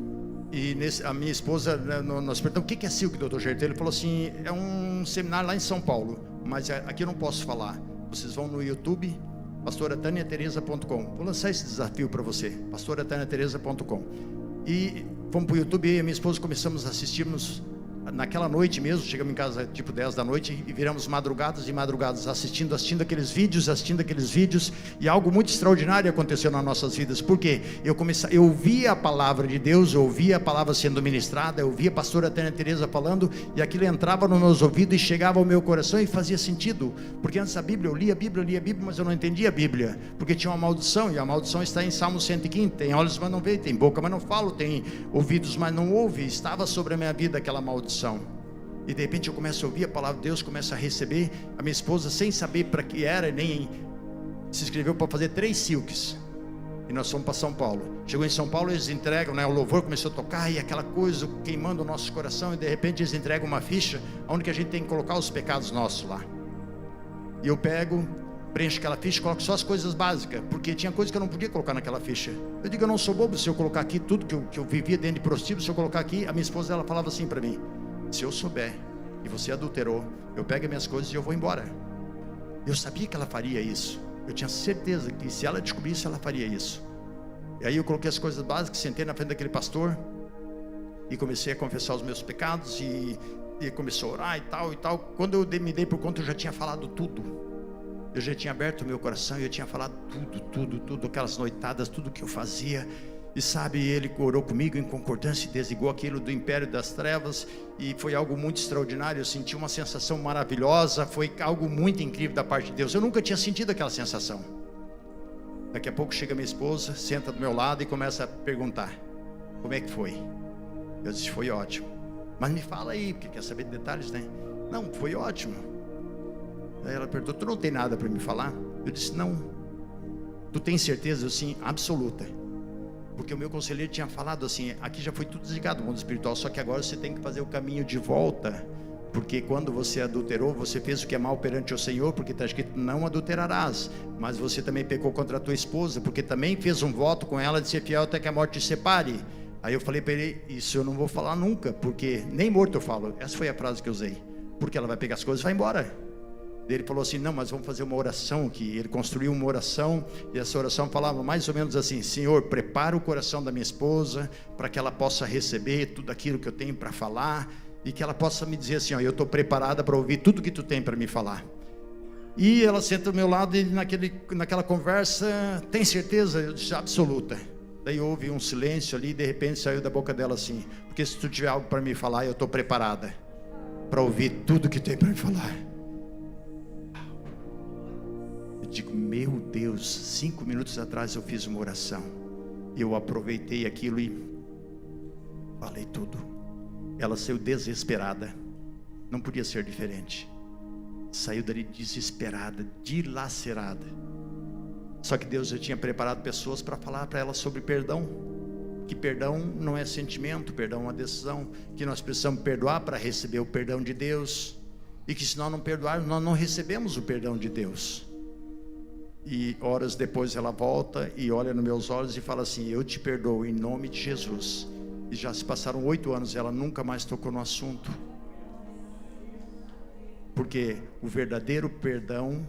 e a minha esposa, nós perguntamos: o que é Silk, doutor Jair? Ele falou assim: é um seminário lá em São Paulo, mas aqui eu não posso falar. Vocês vão no YouTube, pastorataniatereza.com. Vou lançar esse desafio para você, pastorataniatereza.com. E fomos para o YouTube, e a minha esposa começamos a assistirmos. Naquela noite mesmo, chegamos em casa tipo 10 da noite, e viramos madrugadas e madrugadas assistindo aqueles vídeos, e algo muito extraordinário aconteceu nas nossas vidas. Porque eu ouvia a palavra de Deus, eu ouvia a palavra sendo ministrada, eu ouvia a pastora Tânia Tereza falando, e aquilo entrava nos meus ouvidos e chegava ao meu coração e fazia sentido. Porque antes da Bíblia, eu lia a Bíblia, mas eu não entendia a Bíblia, porque tinha uma maldição, e a maldição está em Salmo 115, tem olhos mas não veem, tem boca mas não falo, tem ouvidos mas não ouve. Estava sobre a minha vida aquela maldição. E de repente eu começo a ouvir a palavra de Deus, começo a receber. A minha esposa, sem saber para que era, nem se inscreveu para fazer 3 silks. E nós fomos para São Paulo. Chegou em São Paulo, eles entregam, o louvor começou a tocar, e aquela coisa queimando o nosso coração. E de repente eles entregam uma ficha, onde que a gente tem que colocar os pecados nossos lá. E eu pego, preencho aquela ficha, coloco só as coisas básicas, porque tinha coisas que eu não podia colocar naquela ficha. Eu digo: eu não sou bobo. Se eu colocar aqui tudo que eu vivia dentro de prostíbulo, se eu colocar aqui, a minha esposa, ela falava assim para mim: se eu souber que você adulterou, eu pego as minhas coisas e eu vou embora. Eu sabia que ela faria isso. Eu tinha certeza que se ela descobrisse, ela faria isso. E aí eu coloquei as coisas básicas, sentei na frente daquele pastor e comecei a confessar os meus pecados, e começou a orar e tal. Quando eu me dei por conta, eu já tinha falado tudo. Eu já tinha aberto o meu coração e eu tinha falado tudo, aquelas noitadas, tudo que eu fazia. E sabe, ele orou comigo em concordância e desligou aquilo do império das trevas, e foi algo muito extraordinário. Eu senti uma sensação maravilhosa, foi algo muito incrível da parte de Deus. Eu nunca tinha sentido aquela sensação. Daqui a pouco chega minha esposa, senta do meu lado e começa a perguntar: como é que foi? Eu disse: foi ótimo. Mas me fala aí, porque quer saber de detalhes, né? Não, foi ótimo. Aí ela perguntou: tu não tem nada para me falar? Eu disse: não. Tu tem certeza? Eu sim, absoluta. Porque o meu conselheiro tinha falado assim: aqui já foi tudo desligado, o mundo espiritual, só que agora você tem que fazer o caminho de volta, porque quando você adulterou, você fez o que é mal perante o Senhor, porque está escrito: não adulterarás. Mas você também pecou contra a tua esposa, porque também fez um voto com ela de ser fiel até que a morte te separe. Aí eu falei para ele, isso eu não vou falar nunca, porque nem morto eu falo. Essa foi a frase que eu usei. Porque ela vai pegar as coisas e vai embora. Ele falou assim, não, mas vamos fazer uma oração aqui. Ele construiu uma oração, e essa oração falava mais ou menos assim: Senhor, prepara o coração da minha esposa, para que ela possa receber tudo aquilo que eu tenho para falar, e que ela possa me dizer assim, ó, eu estou preparada para ouvir tudo que tu tem para me falar. E ela senta ao meu lado, e naquela conversa, tem certeza? Eu disse, absoluta. Daí houve um silêncio ali, e de repente saiu da boca dela assim, porque se tu tiver algo para me falar, eu estou preparada para ouvir tudo que tem para me falar. Eu digo, meu Deus, 5 minutos atrás eu fiz uma oração, eu aproveitei aquilo e falei tudo. Ela saiu desesperada, não podia ser diferente. Saiu dali desesperada, dilacerada. Só que Deus já tinha preparado pessoas para falar para ela sobre perdão. Que perdão não é sentimento, perdão é uma decisão. Que nós precisamos perdoar para receber o perdão de Deus. E que se nós não perdoarmos, nós não recebemos o perdão de Deus. E horas depois ela volta e olha nos meus olhos e fala assim, eu te perdoo em nome de Jesus. E já se passaram 8 anos, ela nunca mais tocou no assunto. Porque o verdadeiro perdão,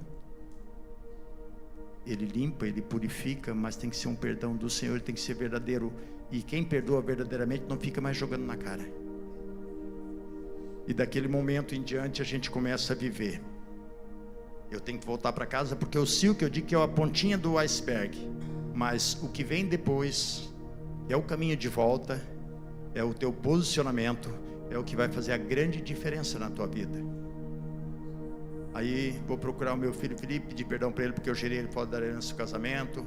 ele limpa, ele purifica, mas tem que ser um perdão do Senhor, tem que ser verdadeiro. E quem perdoa verdadeiramente não fica mais jogando na cara. E daquele momento em diante a gente começa a viver. Eu tenho que voltar para casa porque o cio que eu digo que é a pontinha do iceberg. Mas o que vem depois é o caminho de volta, é o teu posicionamento, é o que vai fazer a grande diferença na tua vida. Aí vou procurar o meu filho Felipe, pedir perdão para ele porque eu gerei ele fora da herança do casamento,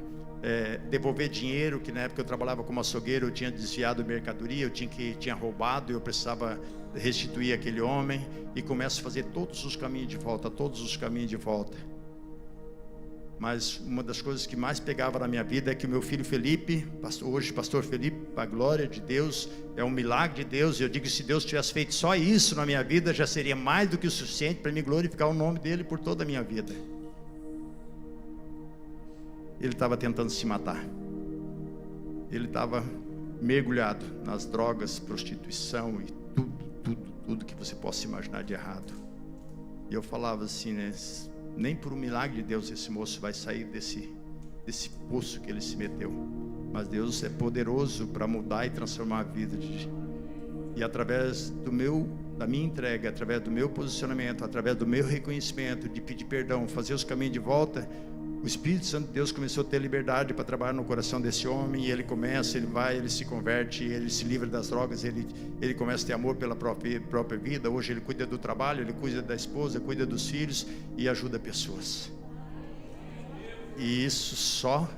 devolver dinheiro, que na época eu trabalhava como açougueiro, eu tinha desviado mercadoria, eu tinha roubado, eu precisava restituir aquele homem, e começo a fazer todos os caminhos de volta, Mas uma das coisas que mais pegava na minha vida é que o meu filho Felipe, hoje pastor Felipe, para a glória de Deus, é um milagre de Deus. E eu digo que se Deus tivesse feito só isso na minha vida, já seria mais do que o suficiente para me glorificar o nome dele por toda a minha vida. Ele estava tentando se matar. Ele estava mergulhado nas drogas, prostituição e tudo que você possa imaginar de errado. E eu falava assim, né? Nem por um milagre de Deus esse moço vai sair desse poço que ele se meteu. Mas Deus é poderoso para mudar e transformar a vida. E através da minha entrega, através do meu posicionamento, através do meu reconhecimento, de pedir perdão, fazer os caminhos de volta, o Espírito Santo de Deus começou a ter liberdade para trabalhar no coração desse homem. E ele começa, ele vai, ele se converte, ele se livra das drogas, ele começa a ter amor pela própria vida. Hoje ele cuida do trabalho, ele cuida da esposa, cuida dos filhos e ajuda pessoas. E isso só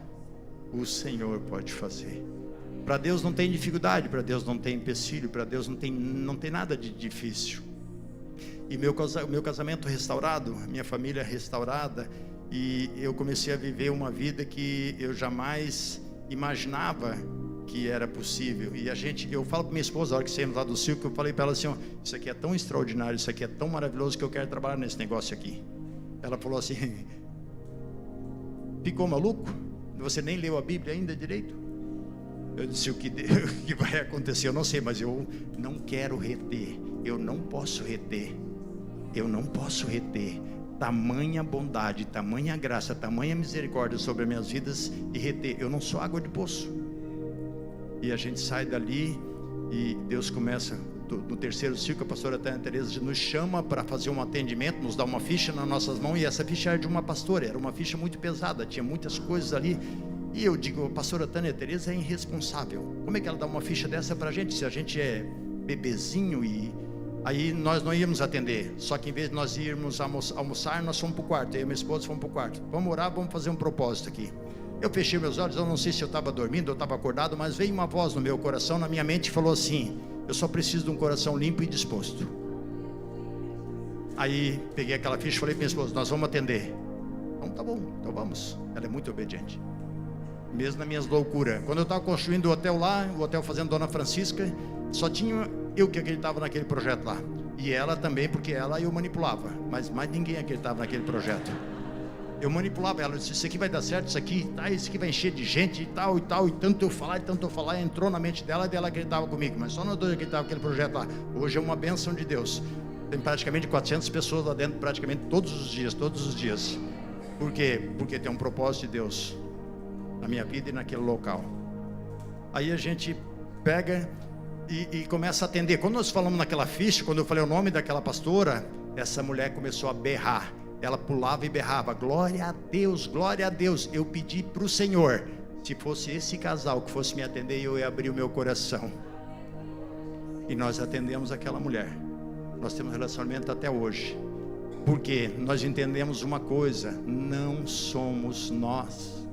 o Senhor pode fazer. Para Deus não tem dificuldade, para Deus não tem empecilho, para Deus não tem nada de difícil. E meu casamento restaurado, minha família restaurada, e eu comecei a viver uma vida que eu jamais imaginava que era possível. E eu falo para minha esposa, a hora que saímos lá do circo, eu falei para ela assim, ó, isso aqui é tão extraordinário, isso aqui é tão maravilhoso que eu quero trabalhar nesse negócio aqui. Ela falou assim, ficou maluco? Você nem leu a Bíblia ainda direito? Eu disse, o que vai acontecer eu não sei, mas eu não quero reter, eu não posso reter. Tamanha bondade, tamanha graça, tamanha misericórdia sobre as minhas vidas e reter. Eu não sou água de poço. E a gente sai dali e Deus começa, no terceiro ciclo, a pastora Tânia Tereza nos chama para fazer um atendimento, nos dá uma ficha nas nossas mãos, e essa ficha era de uma pastora, era uma ficha muito pesada, tinha muitas coisas ali. E eu digo, a pastora Tânia Tereza é irresponsável. Como é que ela dá uma ficha dessa para a gente, se a gente é bebezinho? E aí nós não íamos atender, só que em vez de nós irmos almoçar, nós fomos para o quarto, eu e minha esposa fomos para o quarto. Vamos orar, vamos fazer um propósito aqui. Eu fechei meus olhos, eu não sei se eu estava dormindo, eu estava acordado, mas veio uma voz no meu coração, na minha mente, e falou assim, eu só preciso de um coração limpo e disposto. Aí peguei aquela ficha e falei para minha esposa, nós vamos atender. Então tá bom, então vamos. Ela é muito obediente, mesmo nas minhas loucuras. Quando eu estava construindo o hotel lá, o hotel fazendo Dona Francisca, só tinha eu que acreditava naquele projeto lá, e ela também, porque ela eu manipulava, mas mais ninguém acreditava naquele projeto. Eu manipulava ela, eu disse, isso aqui vai dar certo, isso aqui vai encher de gente e tal, e tanto eu falar, entrou na mente dela, e ela acreditava comigo, mas só nós dois acreditava naquele projeto lá. Hoje é uma bênção de Deus, tem praticamente 400 pessoas lá dentro, praticamente todos os dias. Por quê? Porque tem um propósito de Deus na minha vida e naquele local. Aí a gente pega e começa a atender. Quando nós falamos naquela ficha, quando eu falei o nome daquela pastora, essa mulher começou a berrar. Ela pulava e berrava, glória a Deus, glória a Deus. Eu pedi para o Senhor, se fosse esse casal que fosse me atender, eu ia abrir o meu coração. E nós atendemos aquela mulher. Nós temos relacionamento até hoje. Porque nós entendemos uma coisa, não somos nós.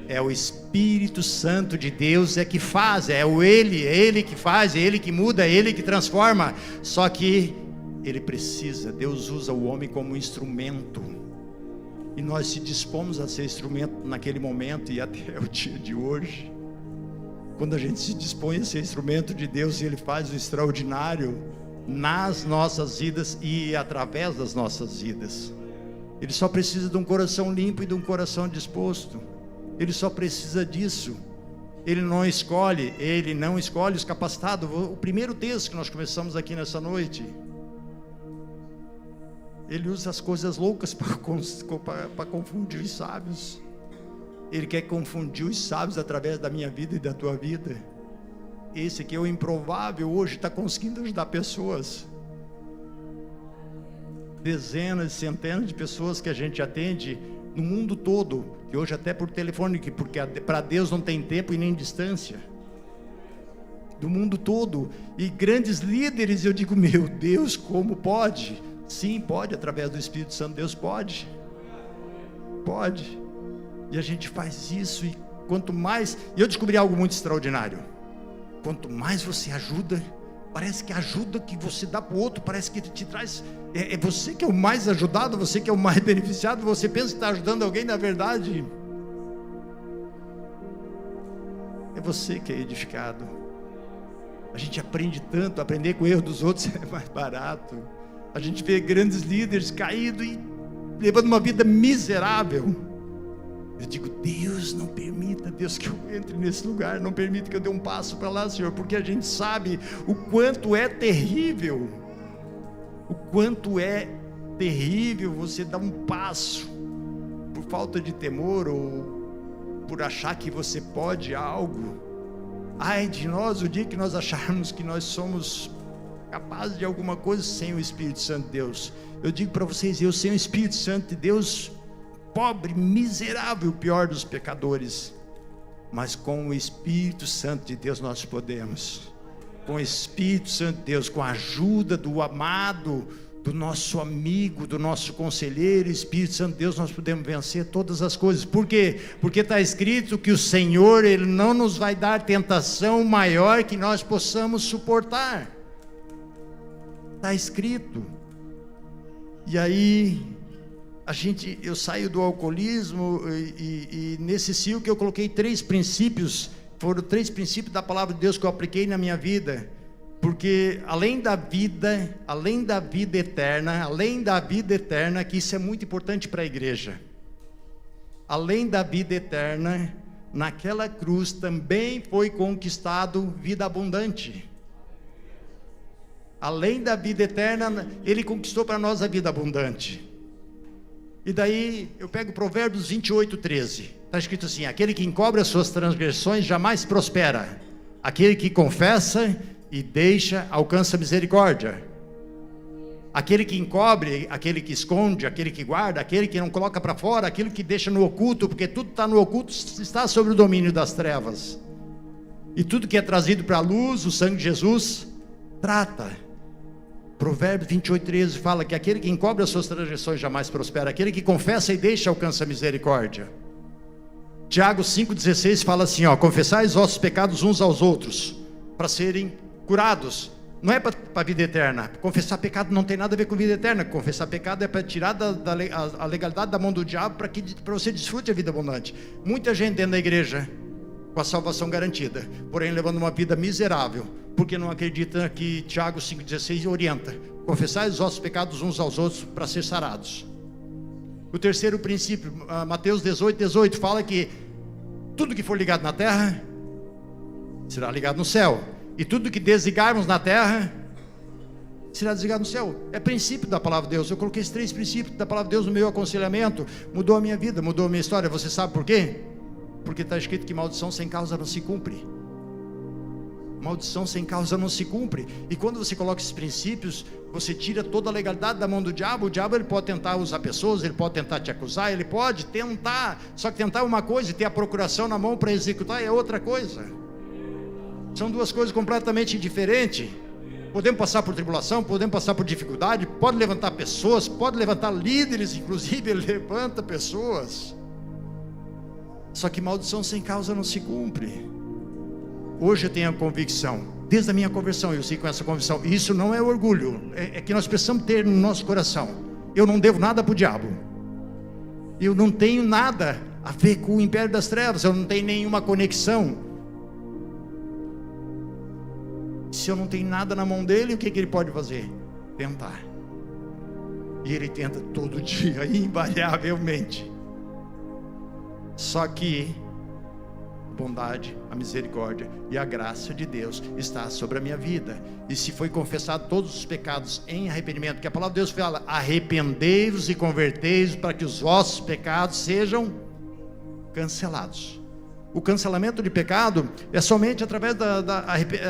É o Espírito Santo de Deus que faz, é Ele que faz, é Ele que muda, é Ele que transforma. Só que Deus usa o homem como instrumento, e nós se dispomos a ser instrumento naquele momento e até o dia de hoje. Quando a gente se dispõe a ser instrumento de Deus, Ele faz o extraordinário nas nossas vidas e através das nossas vidas. Ele só precisa de um coração limpo e de um coração disposto. Ele só precisa disso. Ele não escolhe os capacitados. O primeiro texto que nós começamos aqui nessa noite, Ele usa as coisas loucas para confundir os sábios. Ele quer confundir os sábios através da minha vida e da tua vida. Esse que é o improvável hoje está conseguindo ajudar pessoas. Dezenas, centenas de pessoas que a gente atende no mundo todo, que hoje até por telefone, porque para Deus não tem tempo e nem distância. Do mundo todo, e grandes líderes, eu digo, meu Deus, como pode? Sim, pode, através do Espírito Santo, Deus pode, e a gente faz isso, e quanto mais, e eu descobri algo muito extraordinário, quanto mais você ajuda, parece que a ajuda que você dá para o outro, parece que te traz, é você que é o mais ajudado, você que é o mais beneficiado, você pensa que está ajudando alguém, na verdade, é você que é edificado. A gente aprende tanto, aprender com o erro dos outros é mais barato. A gente vê grandes líderes caídos e levando uma vida miserável. Eu digo, Deus, não permita, Deus, que eu entre nesse lugar, não permita que eu dê um passo para lá, Senhor, porque a gente sabe o quanto é terrível, você dar um passo, por falta de temor, ou por achar que você pode algo. Ai de nós, o dia que nós acharmos que nós somos capaz de alguma coisa sem o Espírito Santo de Deus. Eu digo para vocês, eu sem o Espírito Santo de Deus, pobre, miserável, pior dos pecadores, mas com o Espírito Santo de Deus nós podemos, com o Espírito Santo de Deus, com a ajuda do amado, do nosso amigo, do nosso conselheiro, Espírito Santo de Deus, nós podemos vencer todas as coisas. Por quê? Porque está escrito que o Senhor, Ele não nos vai dar tentação maior que nós possamos suportar. Está escrito. E aí eu saio do alcoolismo e nesse ciclo que eu coloquei 3 princípios, foram 3 princípios da palavra de Deus que eu apliquei na minha vida, porque além da vida eterna, que isso é muito importante para a igreja, além da vida eterna, naquela cruz também foi conquistado vida abundante. Além da vida eterna, Ele conquistou para nós a vida abundante. E daí eu pego Provérbios 28:13, está escrito assim: aquele que encobre as suas transgressões jamais prospera, aquele que confessa e deixa alcança misericórdia. Aquele que encobre, aquele que esconde, aquele que guarda, aquele que não coloca para fora, aquele que deixa no oculto, porque tudo está no oculto, está sob o domínio das trevas, e tudo que é trazido para a luz, o sangue de Jesus trata. Provérbios 28:13 fala que aquele que encobre as suas transgressões jamais prospera, aquele que confessa e deixa alcança misericórdia. Tiago 5:16 fala assim, confessai os vossos pecados uns aos outros, para serem curados. Não é para a vida eterna. Confessar pecado não tem nada a ver com vida eterna. Confessar pecado é para tirar a legalidade da mão do diabo, para você desfrute a vida abundante. Muita gente dentro da igreja com a salvação garantida, porém levando uma vida miserável, porque não acredita que Tiago 5,16 orienta: confessai os vossos pecados uns aos outros para ser sarados. O terceiro princípio, Mateus 18 fala que tudo que for ligado na terra será ligado no céu, e tudo que desligarmos na terra será desligado no céu. É princípio da palavra de Deus. Eu coloquei esses 3 princípios da palavra de Deus no meu aconselhamento. Mudou a minha vida, mudou a minha história. Você sabe por quê? Porque está escrito que maldição sem causa não se cumpre. Maldição sem causa não se cumpre. E quando você coloca esses princípios, você tira toda a legalidade da mão do diabo. O diabo, ele pode tentar usar pessoas, ele pode tentar te acusar, ele pode tentar. Só que tentar é uma coisa e ter a procuração na mão para executar é outra coisa. São 2 coisas completamente diferentes. Podemos passar por tribulação, podemos passar por dificuldade, pode levantar pessoas, pode levantar líderes, inclusive ele levanta pessoas. Só que maldição sem causa não se cumpre. Hoje eu tenho a convicção, desde a minha conversão, eu sei com essa convicção, e isso não é orgulho, é que nós precisamos ter no nosso coração. Eu não devo nada para o diabo, eu não tenho nada a ver com o império das trevas, eu não tenho nenhuma conexão. Se eu não tenho nada na mão dele, o que ele pode fazer? Tentar. E ele tenta todo dia, invariavelmente. Só que a bondade, a misericórdia e a graça de Deus está sobre a minha vida. E se foi confessado todos os pecados em arrependimento, que a palavra de Deus fala: arrependei-vos e convertei-vos para que os vossos pecados sejam cancelados. O cancelamento de pecado é somente através da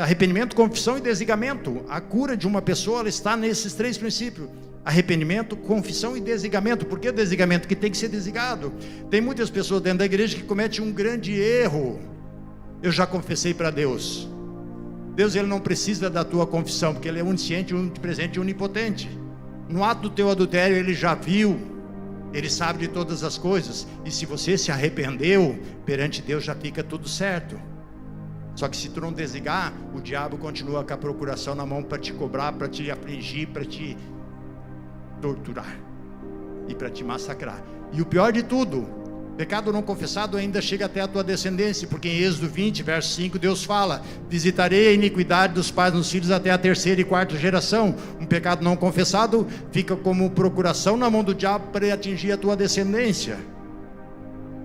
arrependimento, confissão e desligamento. A cura de uma pessoa, ela está nesses 3 princípios: arrependimento, confissão e desligamento. Por que desligamento? Que tem que ser desligado. Tem muitas pessoas dentro da igreja que cometem um grande erro. Eu já confessei para Deus. Deus, ele não precisa da tua confissão, porque ele é onisciente, onipresente e onipotente. No ato do teu adultério, ele já viu. Ele sabe de todas as coisas. E se você se arrependeu, perante Deus já fica tudo certo. Só que se tu não desligar, o diabo continua com a procuração na mão para te cobrar, para te afligir, para te torturar e para te massacrar. E o pior de tudo, pecado não confessado ainda chega até a tua descendência, porque em Êxodo 20, verso 5, Deus fala: visitarei a iniquidade dos pais nos filhos até a 3ª e 4ª geração. Um pecado não confessado fica como procuração na mão do diabo para atingir a tua descendência.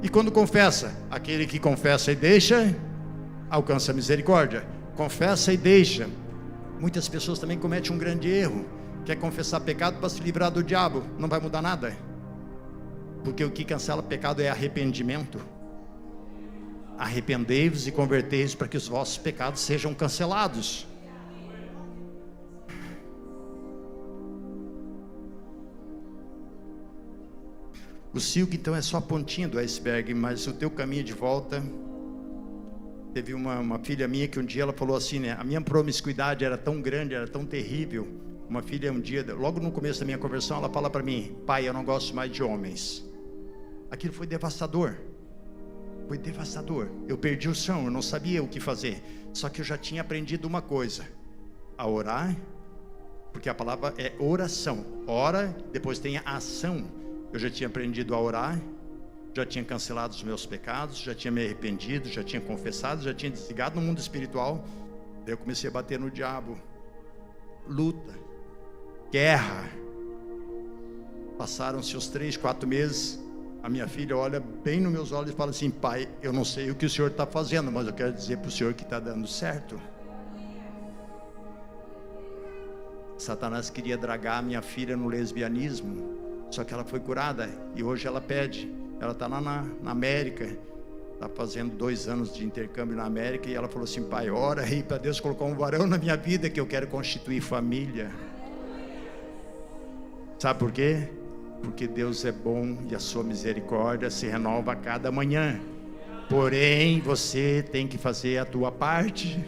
E quando confessa, aquele que confessa e deixa alcança a misericórdia. Confessa e deixa. Muitas pessoas também cometem um grande erro: quer confessar pecado para se livrar do diabo. Não vai mudar nada, porque o que cancela pecado é arrependimento. Arrependei-vos e convertei-vos para que os vossos pecados sejam cancelados. O silk então é só a pontinha do iceberg, mas o teu caminho de volta. Teve uma filha minha que um dia ela falou assim, né? A minha promiscuidade era tão grande, era tão terrível. Uma filha um dia, logo no começo da minha conversão, ela fala para mim: pai, eu não gosto mais de homens. Aquilo foi devastador. Foi devastador. Eu perdi o chão, eu não sabia o que fazer. Só que eu já tinha aprendido uma coisa: a orar, porque a palavra é oração. Ora, depois tem a ação. Eu já tinha aprendido a orar, já tinha cancelado os meus pecados, já tinha me arrependido, já tinha confessado, já tinha desligado no mundo espiritual. Daí eu comecei a bater no diabo. Luta, guerra. Passaram-se os 3, 4 meses. A minha filha olha bem nos meus olhos e fala assim: pai, eu não sei o que o senhor está fazendo, mas eu quero dizer para o senhor que está dando certo. Satanás queria dragar a minha filha no lesbianismo, só que ela foi curada e hoje ela pede. Ela está lá na América, está fazendo 2 anos de intercâmbio na América, e ela falou assim: pai, ora aí para Deus colocar um varão na minha vida, que eu quero constituir família. Sabe por quê? Porque Deus é bom e a sua misericórdia se renova a cada manhã. Porém, você tem que fazer a tua parte.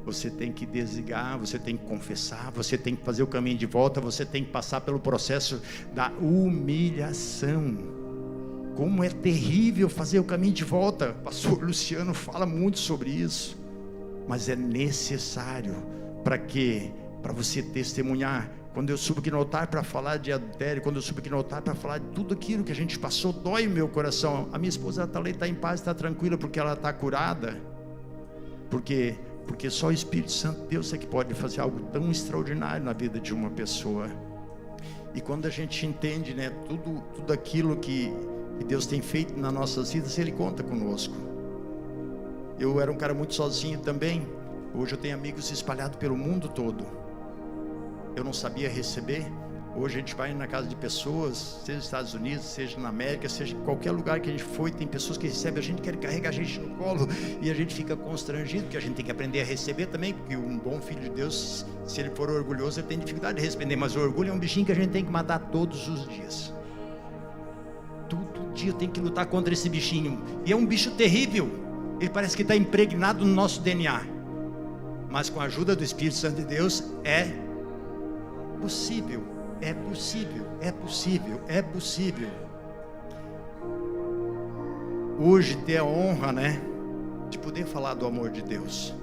Você tem que desligar, você tem que confessar, você tem que fazer o caminho de volta, você tem que passar pelo processo da humilhação. Como é terrível fazer o caminho de volta. O pastor Luciano fala muito sobre isso. Mas é necessário. Para quê? Para você testemunhar. Quando eu subo aqui no altar para falar de adultério, quando eu subo aqui no altar para falar de tudo aquilo que a gente passou, dói o meu coração. A minha esposa está em paz, está tranquila, porque ela está curada. Porque só o Espírito Santo, Deus é que pode fazer algo tão extraordinário na vida de uma pessoa. E quando a gente entende, né, tudo aquilo que Deus tem feito nas nossas vidas, Ele conta conosco. Eu era um cara muito sozinho também. Hoje eu tenho amigos espalhados pelo mundo todo. Eu não sabia receber. Hoje a gente vai na casa de pessoas, seja nos Estados Unidos, seja na América, seja em qualquer lugar que a gente foi, tem pessoas que recebem a gente, querem carregar a gente no colo, e a gente fica constrangido, porque a gente tem que aprender a receber também, porque um bom filho de Deus, se ele for orgulhoso, ele tem dificuldade de receber, mas o orgulho é um bichinho que a gente tem que matar todos os dias. Todo dia tem que lutar contra esse bichinho, e é um bicho terrível, ele parece que está impregnado no nosso DNA, mas com a ajuda do Espírito Santo de Deus, é possível. É possível, é possível, é possível. Hoje ter a honra, né, de poder falar do amor de Deus,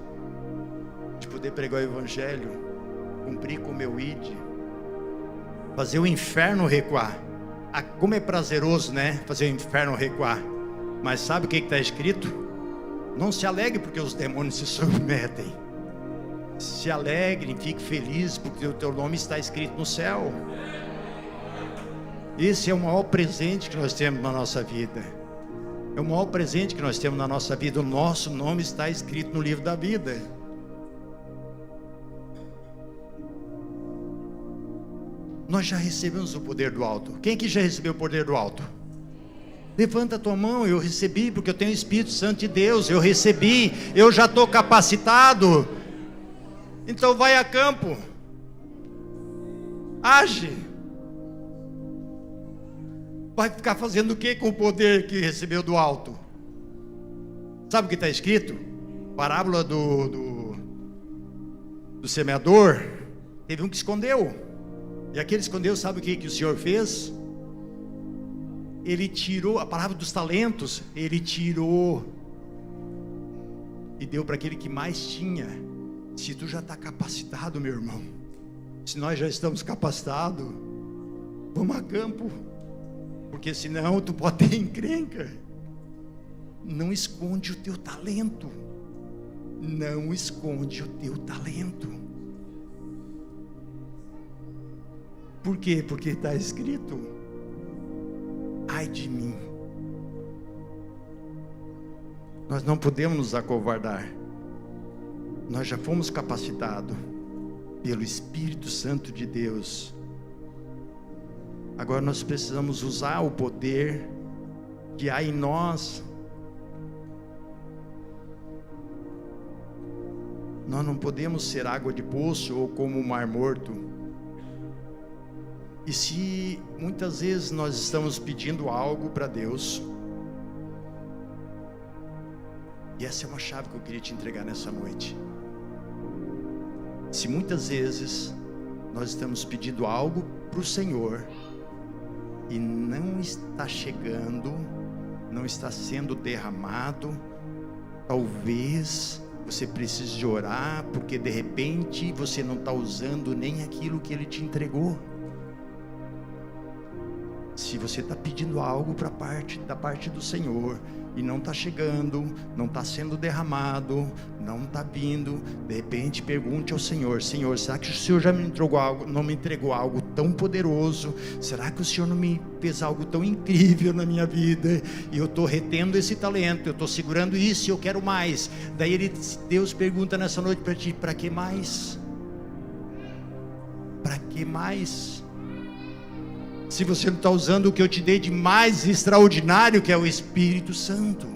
de poder pregar o Evangelho, cumprir com o meu ID, fazer o inferno recuar. Como é prazeroso, né, fazer o inferno recuar. Mas sabe o que está escrito? Não se alegre porque os demônios se submetem. Se alegrem, fique feliz, porque o teu nome está escrito no céu. Esse é o maior presente que nós temos na nossa vida. É o maior presente que nós temos na nossa vida. O nosso nome está escrito no livro da vida. Nós já recebemos o poder do alto. Quem aqui já recebeu o poder do alto? Levanta a tua mão. Eu recebi porque eu tenho o Espírito Santo de Deus. Eu recebi, eu já estou capacitado. Então vai a campo, age. Vai ficar fazendo o que com o poder que recebeu do alto? Sabe o que está escrito? Parábola do semeador. Teve um que escondeu, e aquele que escondeu, sabe o que o Senhor fez? Ele tirou, a palavra dos talentos, ele tirou e deu para aquele que mais tinha. Se tu já está capacitado, meu irmão, se nós já estamos capacitados, vamos a campo, porque senão tu pode ter encrenca. Não esconde o teu talento, não esconde o teu talento. Por quê? Porque está escrito: ai de mim. Nós não podemos nos acovardar. Nós já fomos capacitados pelo Espírito Santo de Deus. Agora nós precisamos usar o poder que há em nós. Nós não podemos ser água de poço ou como o mar morto. E se muitas vezes nós estamos pedindo algo para Deus, e essa é uma chave que eu queria te entregar nessa noite. Se muitas vezes nós estamos pedindo algo para o Senhor e não está chegando, não está sendo derramado, talvez você precise de orar, porque de repente você não está usando nem aquilo que Ele te entregou. Se você está pedindo algo da parte do Senhor e não está chegando, não está sendo derramado, não está vindo, de repente pergunte ao Senhor: Senhor, será que o Senhor já não me entregou algo tão poderoso? Será que o Senhor não me fez algo tão incrível na minha vida? E eu estou retendo esse talento, eu estou segurando isso e eu quero mais. Daí Deus pergunta nessa noite para ti: para que mais? Para que mais? Se você não está usando o que eu te dei de mais extraordinário, que é o Espírito Santo,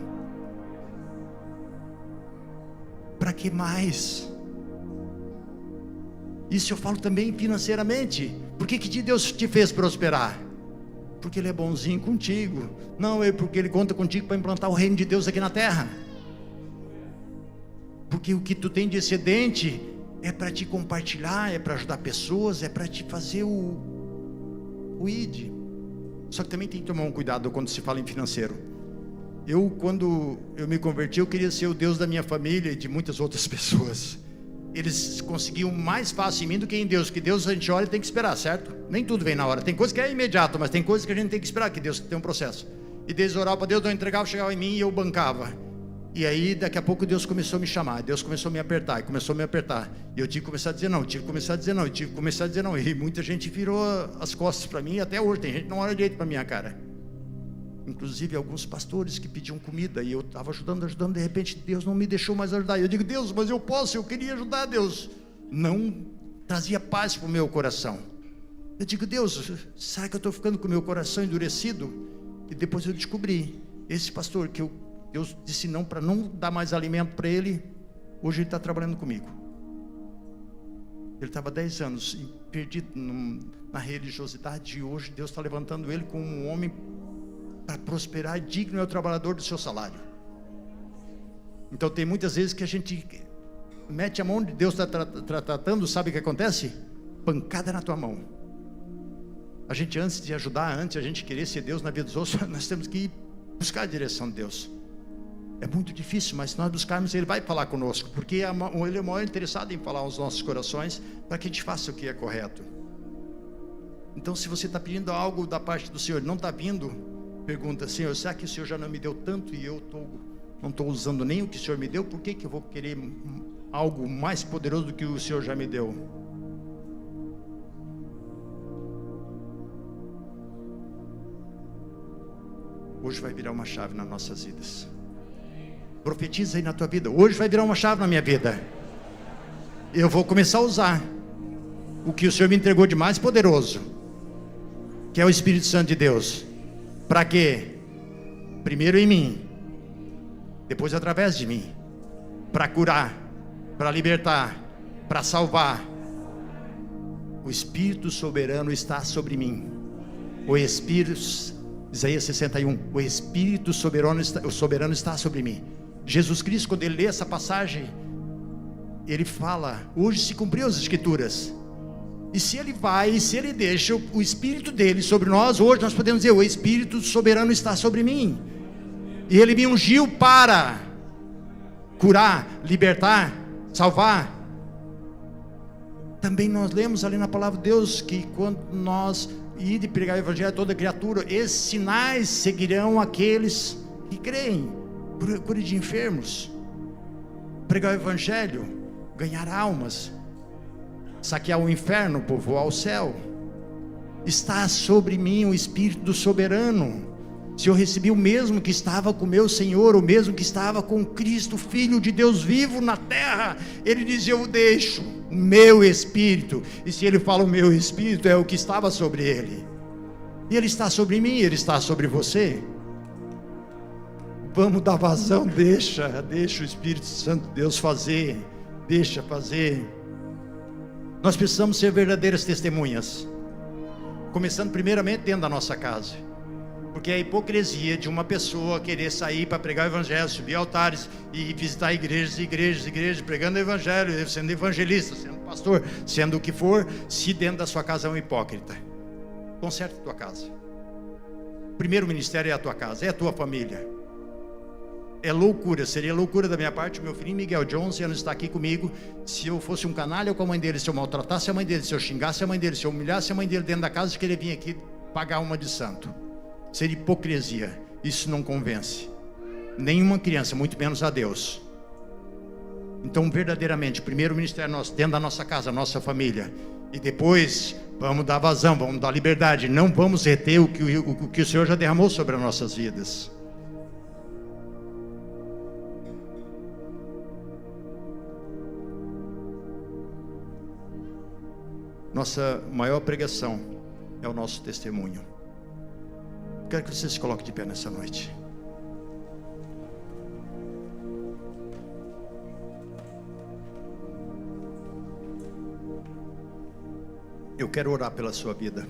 para que mais? Isso eu falo também financeiramente. Por que Deus te fez prosperar? Porque Ele é bonzinho contigo. Não, é porque Ele conta contigo para implantar o reino de Deus aqui na terra. Porque o que tu tem de excedente é para te compartilhar, é para ajudar pessoas, é para te fazer o ID. Só que também tem que tomar um cuidado quando se fala em financeiro. Quando eu me converti, eu queria ser o Deus da minha família e de muitas outras pessoas. Eles conseguiam mais fácil em mim do que em Deus, porque Deus a gente olha e tem que esperar, certo? Nem tudo vem na hora, tem coisa que é imediato, mas tem coisas que a gente tem que esperar, que Deus tem um processo. E Deus orava para Deus, não entregava, chegava em mim e eu bancava. E aí, daqui a pouco, Deus começou a me chamar, Deus começou a me apertar, e começou a me apertar. E eu tive que começar a dizer não, tive que começar a dizer não, tive que começar a dizer não. E muita gente virou as costas para mim, até hoje, tem gente que não olha direito para minha cara. Inclusive, alguns pastores que pediam comida, e eu estava ajudando, de repente, Deus não me deixou mais ajudar. Eu digo, Deus, mas eu posso, eu queria ajudar, Deus. Não trazia paz para o meu coração. Eu digo, Deus, será que eu estou ficando com o meu coração endurecido? E depois eu descobri, esse pastor que Deus disse não para não dar mais alimento para ele, hoje ele está trabalhando comigo. Ele estava 10 anos perdido na religiosidade, e hoje Deus está levantando ele como um homem para prosperar, digno é o trabalhador do seu salário. Então tem muitas vezes que a gente mete a mão de Deus está tratando, sabe o que acontece? Pancada na tua mão. A gente, antes de ajudar, antes de a gente querer ser Deus na vida dos outros, nós temos que ir buscar a direção de Deus. É muito difícil, mas se nós buscarmos, Ele vai falar conosco, porque Ele é o maior interessado em falar aos nossos corações, para que a gente faça o que é correto. Então, se você está pedindo algo da parte do Senhor, não está vindo, pergunta, Senhor, será que o Senhor já não me deu tanto e eu não estou usando nem o que o Senhor me deu? Por que eu vou querer algo mais poderoso do que o Senhor já me deu? Hoje vai virar uma chave nas nossas vidas. Profetiza aí na tua vida. Hoje vai virar uma chave na minha vida. Eu vou começar a usar o que o Senhor me entregou de mais poderoso, que é o Espírito Santo de Deus. Para quê? Primeiro em mim, depois através de mim, para curar, para libertar, para salvar. O Espírito soberano está sobre mim. O Espírito, Isaías 61, o Espírito soberano está sobre mim. Jesus Cristo, quando ele lê essa passagem, ele fala, hoje se cumpriu as Escrituras. E se ele vai, e se ele deixa o Espírito dele sobre nós, hoje nós podemos dizer, o Espírito soberano está sobre mim. E ele me ungiu para curar, libertar, salvar. Também nós lemos ali na palavra de Deus, que quando nós ir e pregar o Evangelho a toda criatura, esses sinais seguirão aqueles que creem. Cura de enfermos, pregar o Evangelho, ganhar almas, saquear o inferno, povoar o céu. Está sobre mim o Espírito do soberano. Se eu recebi o mesmo que estava com meu Senhor, o mesmo que estava com Cristo, Filho de Deus vivo na terra, ele diz, eu deixo o meu Espírito. E se ele fala o meu Espírito, é o que estava sobre ele. E ele está sobre mim, ele está sobre você. Vamos dar vazão, deixa o Espírito Santo de Deus fazer, deixa fazer. Nós precisamos ser verdadeiras testemunhas, começando primeiramente dentro da nossa casa, porque é a hipocrisia de uma pessoa querer sair para pregar o Evangelho, subir altares e visitar igrejas, pregando o Evangelho, sendo evangelista, sendo pastor, sendo o que for, se dentro da sua casa é um hipócrita. Conserte a tua casa. O primeiro ministério é a tua casa, é a tua família. É loucura, seria loucura da minha parte, o meu filho Miguel de 11 anos está aqui comigo, se eu fosse um canalha com a mãe dele, se eu maltratasse a mãe dele, se eu xingasse a mãe dele, se eu humilhasse a mãe dele dentro da casa, que ele vinha aqui pagar uma de santo. Seria hipocrisia, isso não convence nenhuma criança, muito menos a Deus. Então verdadeiramente, primeiro o ministério nosso, dentro da nossa casa, nossa família, e depois vamos dar vazão, vamos dar liberdade, não vamos reter o que o Senhor já derramou sobre as nossas vidas. Nossa maior pregação é o nosso testemunho. Quero que você se coloque de pé nessa noite. Eu quero orar pela sua vida.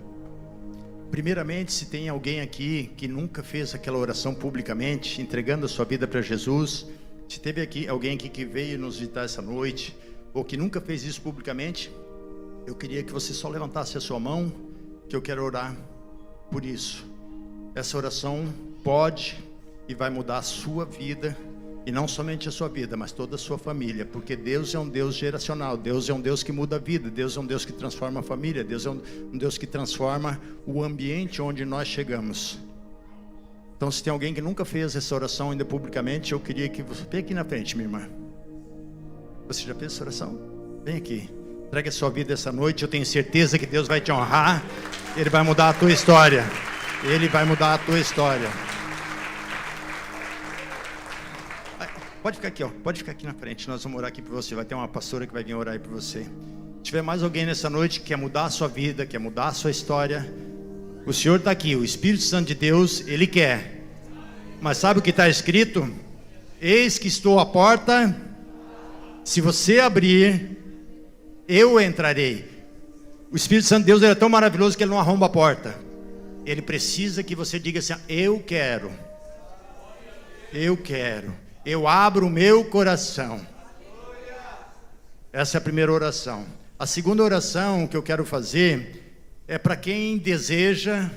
Primeiramente, se tem alguém aqui que nunca fez aquela oração publicamente, entregando a sua vida para Jesus, se teve aqui alguém aqui que veio nos visitar essa noite, ou que nunca fez isso publicamente, eu queria que você só levantasse a sua mão, que eu quero orar por isso. Essa oração pode e vai mudar a sua vida, e não somente a sua vida, mas toda a sua família, porque Deus é um Deus geracional, Deus é um Deus que muda a vida, Deus é um Deus que transforma a família, Deus é um Deus que transforma o ambiente onde nós chegamos. Então, se tem alguém que nunca fez essa oração ainda publicamente, eu queria que você... Vem aqui na frente, minha irmã. Você já fez essa oração? Vem aqui. Entregue a sua vida essa noite. Eu tenho certeza que Deus vai te honrar. Ele vai mudar a tua história. Ele vai mudar a tua história. Pode ficar aqui, ó. Pode ficar aqui na frente. Nós vamos orar aqui por você. Vai ter uma pastora que vai vir orar aí por você. Se tiver mais alguém nessa noite que quer mudar a sua vida, quer mudar a sua história, o Senhor está aqui. O Espírito Santo de Deus, Ele quer. Mas sabe o que está escrito? Eis que estou à porta. Se você abrir, eu entrarei. O Espírito Santo de Deus, ele é tão maravilhoso que ele não arromba a porta. Ele precisa que você diga assim: eu quero. Eu quero. Eu abro o meu coração. Essa é a primeira oração. A segunda oração que eu quero fazer é para quem deseja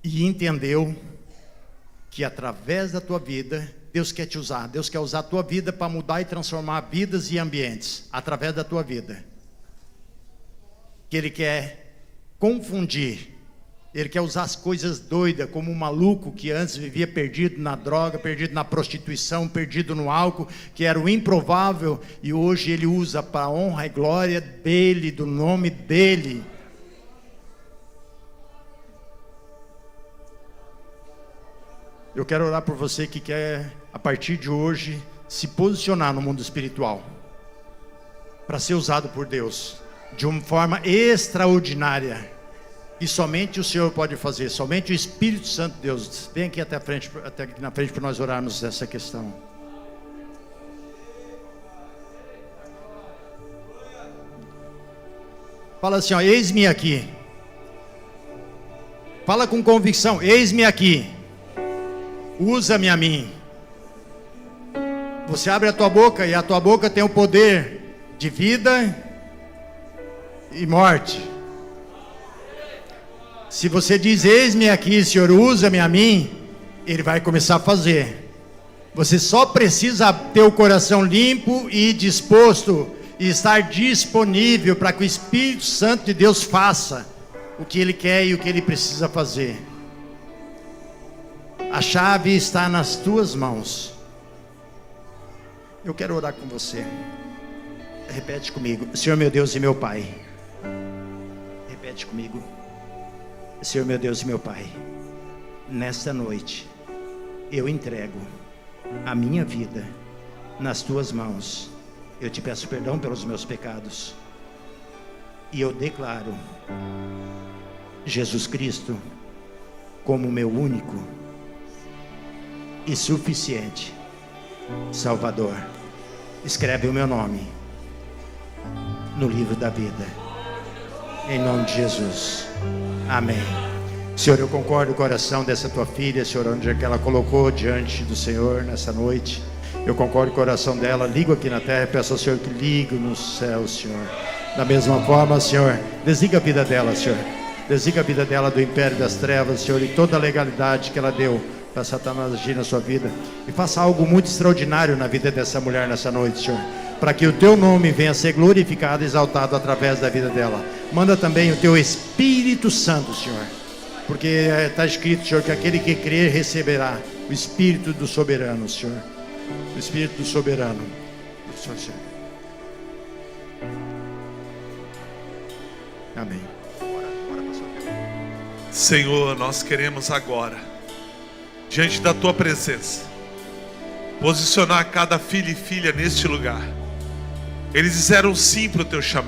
e entendeu que através da tua vida Deus quer te usar. Deus quer usar a tua vida para mudar e transformar vidas e ambientes através da tua vida. Que Ele quer confundir. Ele quer usar as coisas doidas, como um maluco que antes vivia perdido na droga, perdido na prostituição, perdido no álcool, que era o improvável, e hoje Ele usa para a honra e glória dEle, do nome dEle. Eu quero orar por você que quer, a partir de hoje, se posicionar no mundo espiritual, para ser usado por Deus, de uma forma extraordinária. E somente o Senhor pode fazer, somente o Espírito Santo de Deus. Vem aqui até aqui na frente para nós orarmos essa questão. Fala assim, ó: eis-me aqui. Fala com convicção: eis-me aqui. Usa-me a mim. Você abre a tua boca e a tua boca tem o poder de vida e morte. Se você diz: eis-me aqui, Senhor, usa-me a mim, Ele vai começar a fazer. Você só precisa ter o coração limpo e disposto, e estar disponível para que o Espírito Santo de Deus faça o que Ele quer e o que Ele precisa fazer. A chave está nas tuas mãos. Eu quero orar com você. Repete comigo: Senhor meu Deus e meu Pai. Repete comigo: Senhor meu Deus e meu Pai, nesta noite eu entrego a minha vida nas tuas mãos. Eu te peço perdão pelos meus pecados e eu declaro Jesus Cristo como meu único e suficiente Salvador. Escreve o meu nome no livro da vida, em nome de Jesus. Amém. Senhor, eu concordo com o coração dessa tua filha, Senhor, onde é que ela colocou diante do Senhor nessa noite. Eu concordo com o coração dela. Ligo aqui na terra, peço ao Senhor que ligue no céu, Senhor. Da mesma forma, Senhor, desliga a vida dela, Senhor. Desliga a vida dela do império das trevas, Senhor, e toda a legalidade que ela deu para Satanás agir na sua vida. E faça algo muito extraordinário na vida dessa mulher nessa noite, Senhor, para que o teu nome venha a ser glorificado e exaltado através da vida dela. Manda também o teu Espírito Santo, Senhor, porque está escrito, Senhor, que aquele que crer receberá o Espírito do soberano, Senhor. O Espírito do soberano. Senhor. Amém. Senhor, nós queremos agora, diante da tua presença, posicionar cada filho e filha neste lugar. Eles disseram sim para o teu chamado.